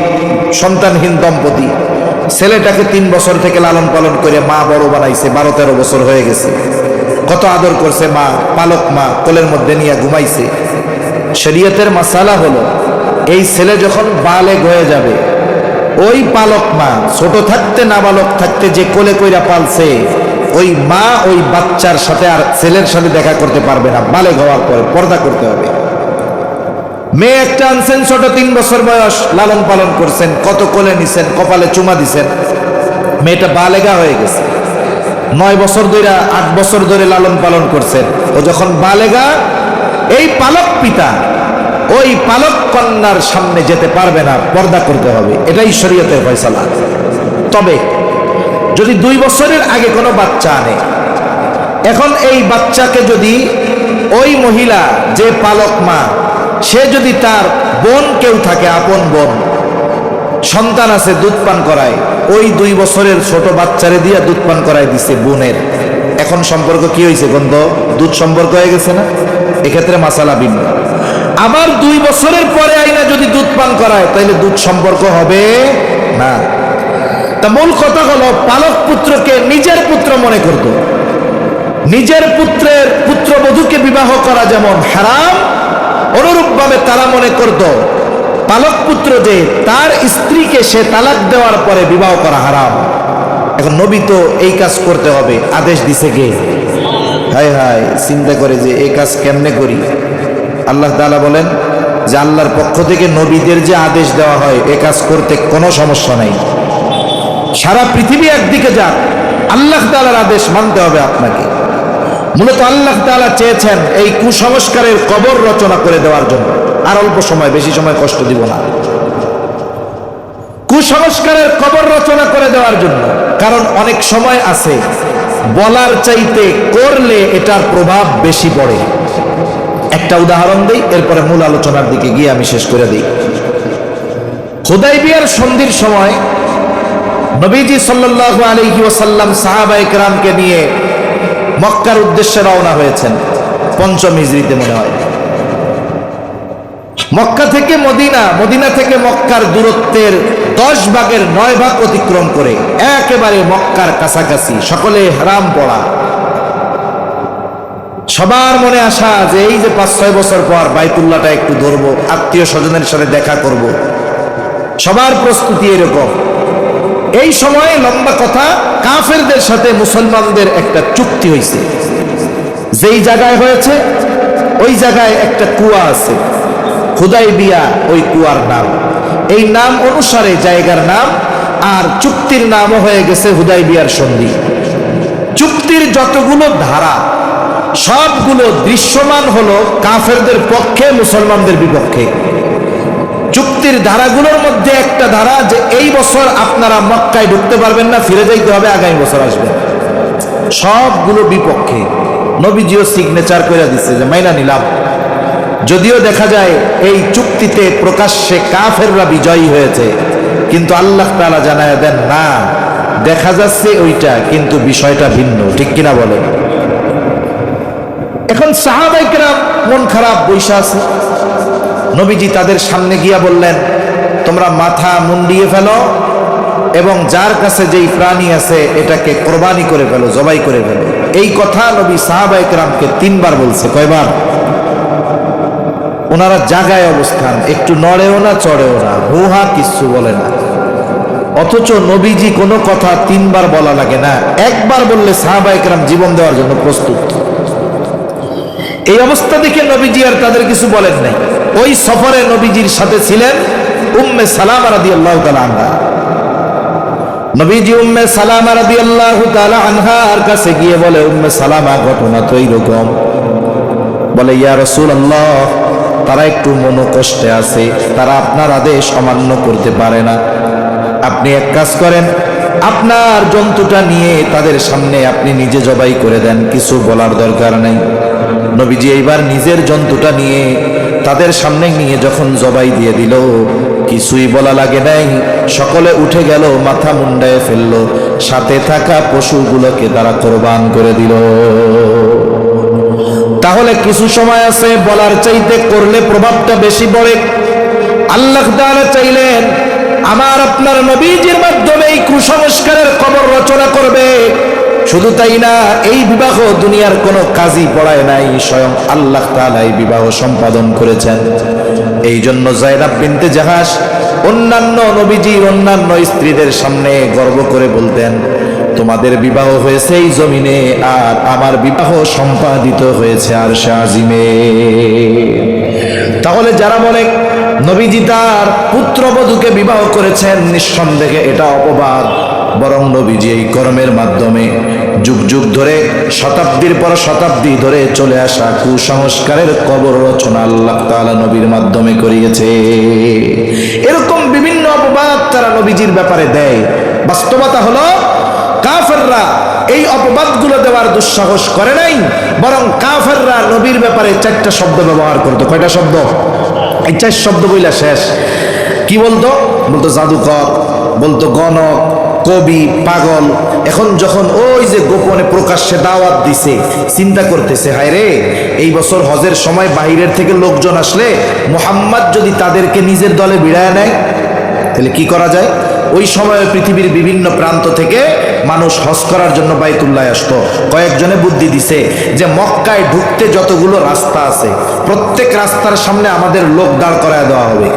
সন্তানহীন দম্পতি, ছেলেটাকে 3 বছর থেকে লালন পালন করে মা বড় বানাইছে, 12-13 বছর হয়ে গেছে। কত আদর করছে মা, পালক মা, কোলের মধ্যে নিয়ে ঘুমাইছে। শরীয়তের মাসালা হলো, এই ছেলে যখন বালেগ হয়ে যাবে, ওই পালক মা ছোট থাকতে নাবালক থাকতে যে কোলে কইরা পালছে, ওই মা ওই বাচ্চার সাথে আর ছেলের সাথে দেখা করতে পারবে না। বালেগ হওয়ার পরে পর্দা করতে হবে। মেয়ে একটা আনছেন ছোট, 3 বছর বয়স, লালন পালন করছেন, কত কোলে নিছেন, কপালে চুমা দিছেন, মেয়েটা বালেগা হয়ে গেছে। 9 বছর ধরে, 8 বছর ধরে লালন পালন করছেন। ও যখন বালেগা, এই পালক পিতা ওই পালক কন্যার সামনে যেতে পারবে না, পর্দা করতে হবে। এটাই শরীয়তের ফয়সালা। তবে যদি 2 বছরের আগে কোনো বাচ্চা আনে, এখন এই বাচ্চাকে যদি ওই মহিলা যে পালক মা, সে যদি তার বোন কেউ থাকে, আপন বোন, সন্তান আছে, দুধ পান করায়, ওই 2 বছরের ছোট বাচ্চারে দিয়া দুধ পান করায় দিছে বোনের, এখন সম্পর্ক কি হয়েছে? গন্ধ দুধ সম্পর্ক হয়ে গেছে না? এক্ষেত্রে মাসালা ভিন্ন। আবার 2 বছরের পরে আইনা যদি দুধ পান করায়, তাহলে দুধ সম্পর্ক হবে না। তা মূল কথা হলো পালক পুত্রকে নিজের পুত্র মনে করত। নিজের পুত্রের পুত্রবধূকে বিবাহ করা যেমন হারাম, অনুরূপভাবে তারা মনে করত পালক পুত্র যে তার স্ত্রীকে সে তালাক দেওয়ার পরে বিবাহ করা হারাম। এখন নবী তো এই কাজ করতে হবে, আদেশ দিছে কে? হায় হায়, চিন্তা করে যে এই কাজ কেমনে করি। আল্লাহ তাআলা বলেন যে আল্লাহর পক্ষ থেকে নবীদের যে আদেশ দেওয়া হয় এ কাজ করতে কোনো সমস্যা নাই। সারা পৃথিবী একদিকে যাক, আল্লাহ তাআলার আদেশ মানতে হবে আপনাকে। মূলত আল্লাহ তাআলা চেয়েছেন এই কুসংস্কারের কবর রচনা করে দেওয়ার জন্য। আর অল্প সময়, বেশি সময় কষ্ট দিব না। কুসংস্কারের কবর রচনা করে দেওয়ার জন্য, কারণ অনেক সময় আছে বলার চাইতে করলে এটার প্রভাব বেশি পড়ে। একটা উদাহরণ দেই, এরপরে মূল আলোচনার দিকে গিয়ে আমি শেষ করে দিই। হুদাইবিয়ার সন্ধির সময় নবীজি সাল্লাল্লাহু আলাইহি ওয়াসাল্লাম সাহাবায়ে কেরামকে নিয়ে মক্কার উদ্দেশ্যে রওনা হয়েছেন। পঞ্চম হিজরিতে মনে হয়। মক্কা থেকে মদিনা, মদিনা থেকে মক্কার দূরত্বের 10 ভাগের 9 ভাগ অতিক্রম করে একেবারে মক্কার কাছাকাছি, সকলে হারাম পড়া। সবার মনে আশা যে এই যে 5-6 বছর পর বাইতুল্লাহটা একটু ধরবো, আত্মীয় স্বজনের সাথে দেখা করব। সবার প্রস্তুতি এরকম। এই সময় লম্বা কথা, কাফেরদের সাথে মুসলমানদের একটা চুক্তি হয়েছে। যেই জায়গায় হয়েছে ওই জায়গায় একটা কুয়া আছে, হুদাইবিয়া ওই কুয়ার নাম। এই নাম অনুসারে জায়গার নাম, আর চুক্তির নামও হয়ে গেছে হুদাইবিয়ার সন্ধি। চুক্তির যতগুলো ধারা সবগুলো দৃশ্যমান হলো কাফেরদের পক্ষে, মুসলমানদের বিপক্ষে। চুক্তির ধারাগুলোর মধ্যে একটা ধারা যে এই বছর আপনারা মক্কায় ঢুকতে পারবেন না, ফিরে যাইতে হবে, আগামী বছর আসবেন। সবগুলো বিপক্ষে। নবীজিও সিগনেচার করে দিচ্ছে যে মাইনা নিলাম। যদিও দেখা যায় এই চুক্তিতে প্রকাশ্যে কাফেররা বিজয়ী হয়েছে, কিন্তু আল্লাহ তাআলা জানায় দেন না, দেখা যাচ্ছে ওইটা, কিন্তু বিষয়টা ভিন্ন। ঠিক কিনা বলে? এখন সাহাবায়ে কেরাম মন খারাপ বৈশা আছে। নবীজি তাদের সামনে গিয়া বললেন, তোমরা মাথা মুন্ডিয়ে ফেলো এবং যার কাছে যেই প্রাণী আছে এটাকে কোরবানি করে ফেলো, জবাই করে ফেলো। এই কথা নবী সাহাবায়ে কেরামকে 3 বার বলছে। কয়বার? ওনারা জাগায় অবস্থান, একটু নড়েও না চড়েও না, হুহা কিচ্ছু বলে না। অথচ নবীজি কোনো কথা 3 বার বলা লাগে না, একবার বললে সাহাবায়ে কেরাম জীবন দেওয়ার জন্য প্রস্তুত। এই অবস্থা দেখে নবীজি আর তাদের কিছু বলেন নাই। ওই সফরে নবীজির সাথে ছিলেন উম্মে সালামা রাদিয়াল্লাহু তাআলা আনহা। নবীজি উম্মে সালামা রাদিয়াল্লাহু তাআলা আনহার কাছে গিয়ে বলে, উম্মে সালামা, ঘটনা তো এইরকম। বলে, ইয়া রাসূলুল্লাহ, তারা একটু মনোকষ্টে আছে, তারা আপনার আদেশ অমান্য করতে পারে না। আপনি এক কাজ করেন, আপনার জন্তুটা নিয়ে তাদের সামনে আপনি নিজে জবাই করে দেন, কিছু বলার দরকার নাই। নবীজি এইবার নিজের জন্তুটা নিয়ে তাদের সামনে নিয়ে যখন জবাই দিয়ে দিল, কিছুই বলা লাগে নাই, সকলে উঠে গেল, মাথা মুন্ডায় ফেললো, সাথে থাকা পশুগুলোকে তারা কোরবান করে দিল। তাহলে কিছু সময় আছে, বলার চাইতে করলে প্রভাবটা বেশি পড়ে। আল্লাহ তাআলা চাইলেন আমার আপনার নবীজির মাধ্যমে এই কুসংস্কারের কবর রচনা করবে। শুধু তাই না, এই বিবাহ দুনিয়ার কোনো কাজী পড়ায় নাই, স্বয়ং আল্লাহ তাআলা এই বিবাহ সম্পাদন করেছেন। এই জন্য যায়েনাব বিনতে জাহাশ অন্যান্য নবীজির অন্যান্য স্ত্রীদের সামনে গর্ব করে বলতেন, তোমাদের বিবাহ হয়েছে এই জমিনে, আর আমার বিবাহ সম্পাদিত হয়েছে আরশে আজিমে। তাহলে যারা বলে নবীজি তার পুত্রবধূকে বিবাহ করেছেন, নিঃসন্দেহে এটা অপবাদ। বরং নবীজি এই কর্মের মাধ্যমে যুগ যুগ ধরে, শতাব্দীর পর শতাব্দী ধরে চলে আসা কুসংস্কারের কবর রচনা আল্লাহ তাআলা নবীর মাধ্যমে করিয়েছে। এরকম বিভিন্ন অপবাদ তারা নবীজির ব্যাপারে দেয়। বাস্তবতা হলো কাফেররা এই অপবাদগুলো দেওয়ার দুঃসাহস করে নাই, বরং কাফেররা নবীর ব্যাপারে 4টা শব্দ ব্যবহার করতো। কয়টা শব্দ? এই 4 শব্দ বইলা শেষ। কি বলতো? বলতো জাদুকর, বলতো গণক, কবি, পাগল। এখন যখন ওই যে গোপনে প্রকাশ্যে দাওয়াত দিছে, চিন্তা করতেছে, হায় রে, এই বছর হজের সময় বাইরের থেকে লোকজন আসলে মুহাম্মদ যদি তাদেরকে নিজের দলে ভিড়ায় নেয়, তাহলে কি করা যায়? ওই সময় পৃথিবীর বিভিন্ন প্রান্ত থেকে মানুষ হজ করার জন্য বাইতুল্লাহ আসতো। কয়েকজনে বুদ্ধি দিছে যে মক্কায় ঢুকতে যতগুলো রাস্তা আছে প্রত্যেক রাস্তার সামনে আমাদের লোক দাঁড় করায় দেওয়া হবে।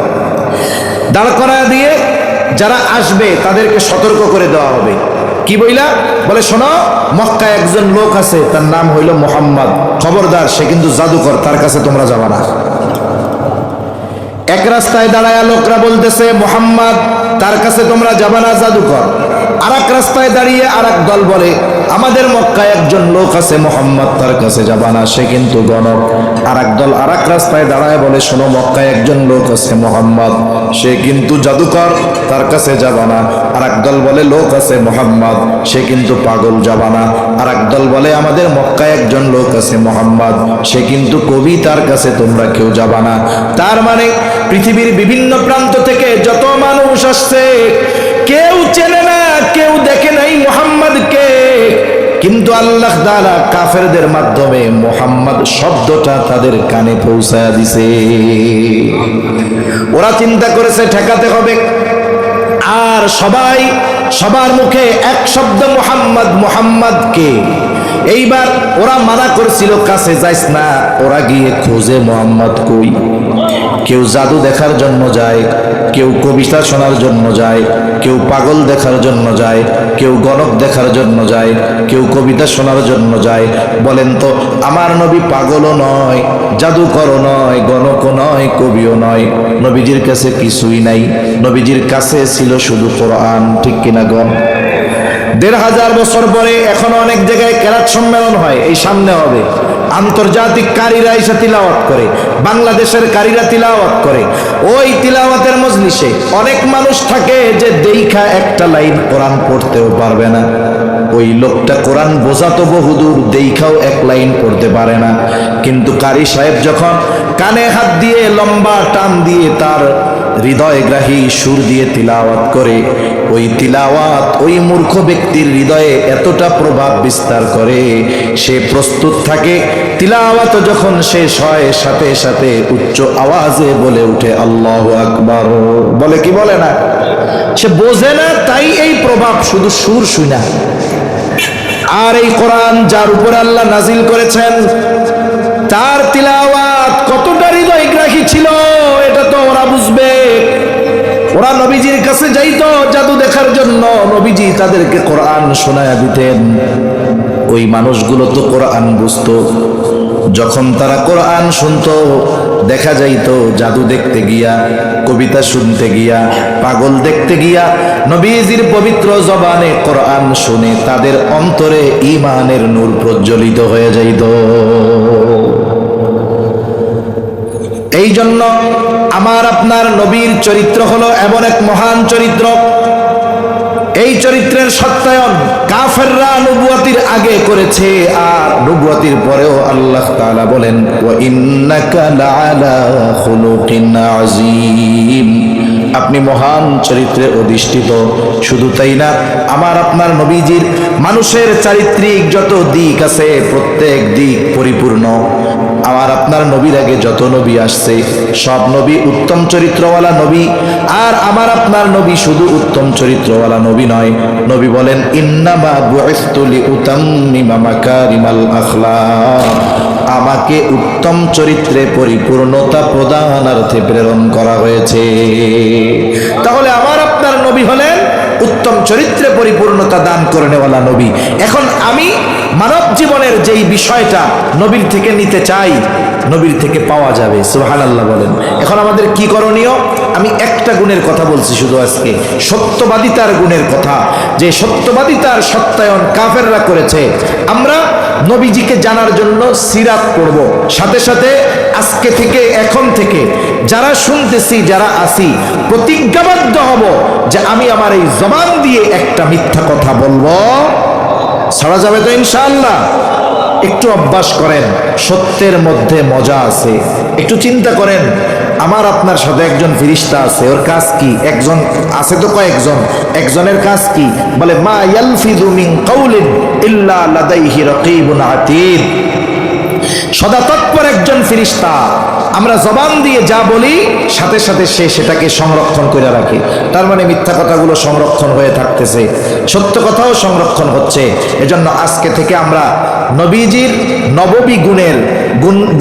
দাঁড় করায় দিয়ে যারা আসবে তাদেরকে সতর্ক করে দেওয়া হবে। কি বইলা? বলে শোনো, মক্কায় একজন লোক আছে, তার নাম হইল মুহাম্মদ, খবরদার, সে কিন্তু জাদুকর, তার কাছে তোমরা যাবা না। এক রাস্তায় দাঁড়ায় লোকরা বলতেছে মুহাম্মদ, তার কাছে তোমরা যাবা না, জাদুকর। আর এক রাস্তায় দাঁড়িয়ে আর এক দল বলে আমাদের মক্কায় একজন লোক আছে মুহাম্মদ, তার কাছে যাবা না, সে কিন্তু গণক। আর এক দল আর এক রাস্তায় দাঁড়ায় বলে শোনো, মক্কায় একজন লোক আছে মুহাম্মদ, সে কিন্তু জাদুকর, তার কাছে যাবা না। আর এক দল বলে লোক আছে মুহাম্মদ, সে কিন্তু পাগল, যাবা না। আর এক দল বলে আমাদের মক্কায় একজন লোক আছে মুহাম্মদ, সে কিন্তু কবি, তার কাছে তোমরা কেউ যাবা না। তার মানে পৃথিবীর বিভিন্ন প্রান্ত থেকে যত মানুষ আসছে কেউ চেনে না, কেউ দেখে নাই মুহাম্মদকে, কিন্তু আল্লাহ তাআলা কাফেরদের মাধ্যমে মুহাম্মদ শব্দটা তাদের কানে পৌঁছায়া দিছে। ওরা চিন্তা করেছে ঠেকাতে হবে, আর সবার মুখে এক শব্দ মুহাম্মদ, মুহাম্মদকে। এইবার ওরা মানা করেছিল কাছে যাইস না, ওরা গিয়ে খোঁজে মুহাম্মদ কই। কেউ জাদু দেখার জন্য যায়, কেউ কবিতা শোনার জন্য যায়, কেউ পাগল দেখার জন্য যায়, কেউ গণক দেখার জন্য যায়, কেউ কবিতা শোনার জন্য যায়। বলেন তো, আমার নবী পাগলও নয়, জাদুকরও নয়, গণকও নয়, কবিও নয়, নবীজির কাছে কিছুই নাই। নবীজির কাছে ছিল শুধু কোরআন, ঠিক কিনা গণ? ১৫০০ বছর পরে এখনো অনেক জায়গায় কেরাত সম্মেলন হয়, এই সামনে হবে। আন্তর্জাতিক কারীরা এসে তিলাওয়াত করে, বাংলাদেশের কারীরা তিলাওয়াত করে। ওই তিলাওয়াতের মজলিসে অনেক মানুষ থাকে যে দেইখা একটা লাইন কোরআন পড়তেও পারবে না। ওই লোকটা কোরআন বোঝাতো বহুদূর, দেইখাও এক লাইন পড়তে পারে না। কিন্তু কারি সাহেব যখন কানে হাত দিয়ে লম্বা টান দিয়ে তার হৃদয়গ্রাহী সুর দিয়ে তিলাওয়াত করে, ওই তিলাওয়াত ওই মূর্খ ব্যক্তির হৃদয়ে এতটা প্রভাব বিস্তার করে, সে প্রস্তুত থাকে। তিলাওয়াত যখন শেষ হয় সাথে সাথে উচ্চ আওয়াজে বলে উঠে আল্লাহু আকবার। বলে কি বলে না? সে বোঝে না, তাই এই প্রভাব, শুধু সুর শুনা। আর এই কোরআন যার উপর আল্লাহ নাজিল করেছেন তার তিলাওয়াত কতটা হৃদয়গ্রাহী ছিল এটা তো ওরা বুঝবে। ওরা নবীজির কাছে যাইতো জাদু দেখার জন্য, নবীজি তাদেরকে কোরআন শোনায়া দিতেন। ওই মানুষগুলো তো কোরআন বুঝতো। যখন তারা কোরআন শুনতো, দেখা যাইতো জাদু দেখতে গিয়া, কবিতা শুনতে গিয়া, পাগল দেখতে গিয়া নবীজির পবিত্র জবানে কোরআন শুনে তাদের অন্তরে ঈমানের নূর প্রজ্বলিত হয়ে যাইত। এই জন্য আমার আপনার নবীর চরিত্র হলো এমন এক মহান চরিত্র, এই চরিত্রের সত্যায়ন কাফেররা নবুয়তির আগে করেছে, আর নবুয়তির পরেও আল্লাহ তাআলা বলেন ওয়া ইন্নাকা লাআলা খুলুকিন আযীম, আপনি মহান চরিত্রে অধিষ্ঠিত। শুধু তাই না, আমার আপনার নবীজির মানুষের চারিত্রিক যত দিক আছে প্রত্যেক দিক পরিপূর্ণ। আমার আপনার নবীর আগে যত নবী আসছে সব নবী উত্তম চরিত্রওয়ালা নবী, আর আমার আপনার নবী শুধু উত্তম চরিত্রওয়ালা নবী নয়। নবী বলেন ইন্নামা বুইসতু লিউতাম্মিমা মাকারিমাল আখলাক, আমাকে উত্তম চরিত্রে পরিপূর্ণতা প্রদানার্থে প্রেরণ করা হয়েছে। তাহলে আমার আপনার নবী হলেন উত্তম চরিত্রে পরিপূর্ণতা দান করেনেওয়ালা নবী। এখন আমি মানব জীবনের যেই বিষয়টা নবীর থেকে নিতে চাই, নবীর থেকে পাওয়া যাবে। সুবহানাল্লাহ বলেন। এখন আমাদের কি করণীয়? আমি একটা গুণের কথা বলছি শুধু আজকে, সত্যবাদিতার গুণের কথা, যে সত্যবাদিতার সত্যায়ন কাফেররা করেছে। আমরা নবীজিকে জানার জন্য সিরাত পড়ব, সাথে সাথে আজকে থেকে, এখন থেকে যারা শুনতেছি, যারা আসি, প্রতিজ্ঞাবদ্ধ হব যে আমি আমার এই জবান দিয়ে একটা মিথ্যা কথা বলবো, ছাড়া যাবে তো ইনশাআল্লাহ? একটু অভ্যাস করেন, সত্যের মধ্যে মজা আছে। একটু চিন্তা করেন, আমার আপনার সাথে একজন ফেরেশতা আছে, ওর কাজ কি? একজন আছে তো কয়েকজন, একজনের কাজ কি? বলে মা ইয়ালফিযু মিন কাউলিন ইল্লা লাদাইহি রাকীবুন আতীদ। সদা তৎপর একজন ফেরেশতা আমরা জবান দিয়ে যা বলি সাথে সাথে সে সেটাকে সংরক্ষণ করে রাখে। তার মানে মিথ্যা কথাগুলো সংরক্ষণ হয়ে থাকতেছে, সত্য কথাও সংরক্ষণ হচ্ছে। এজন্য আজকে থেকে আমরা নবীজির নববী গুণের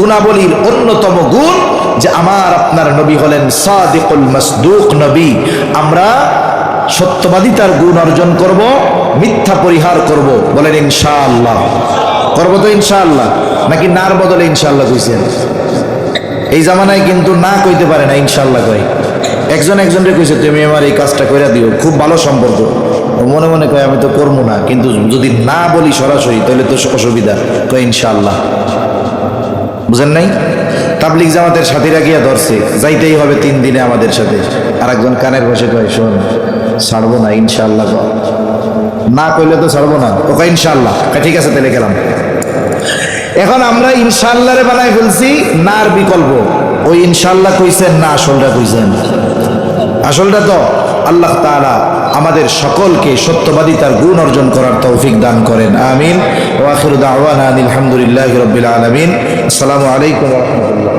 গুণাবলীর অন্যতম গুণ যে আমার আপনার নবী হলেন সাদিকুল মাসদুক নবী। আমরা সত্যবাদিতার গুণ অর্জন করব, মিথ্যা পরিহার করব। বলেন ইনশাআল্লাহ। করবো তো ইনশাআল্লাহ, নাকি নার বদলে ইনশাআল্লাহ কইছেন? এই জামানায় কিন্তু না কইতে পারে না, ইনশাআল্লাহ কয়। একজন একজনকে কইছে তুমি আমার এই কাজটা কইরা দিও, খুব ভালো সম্পর্ক। ও মনে মনে কয় আমি তো করবো না, কিন্তু যদি না বলি সরাসরি তাহলে তো অসুবিধা, কয় ইনশাআল্লাহ। বুঝেন নাই? তাবলিগ জামাতের সাথীরা গিয়া ধরছে, যাইতেই হবে 3 দিনে আমাদের সাথে। আর একজন কানের বসে কয় শোন, ছাড়বো না ইনশাআল্লাহ। না কইলে তো ছাড়বো না, ওকে ইনশাআল্লাহ। ঠিক আছে তাহলে গেলাম। এখন আমরা ইনশাআল্লাহরে বানাই ফেলছি নার বিকল্প। ওই ইনশাআল্লাহ কইছেন না আসলটা কইছেন? আসলটা তো আল্লাহ তাআলা আমাদের সকলকে সত্যবাদিতার গুণ অর্জন করার তৌফিক দান করেন, আমিন। ওয়া আখিরু দাওয়ানা আলহামদুলিল্লাহি রাব্বিল আলামিন। আসসালামু আলাইকুম ওয়া রাহমাতুল্লাহ।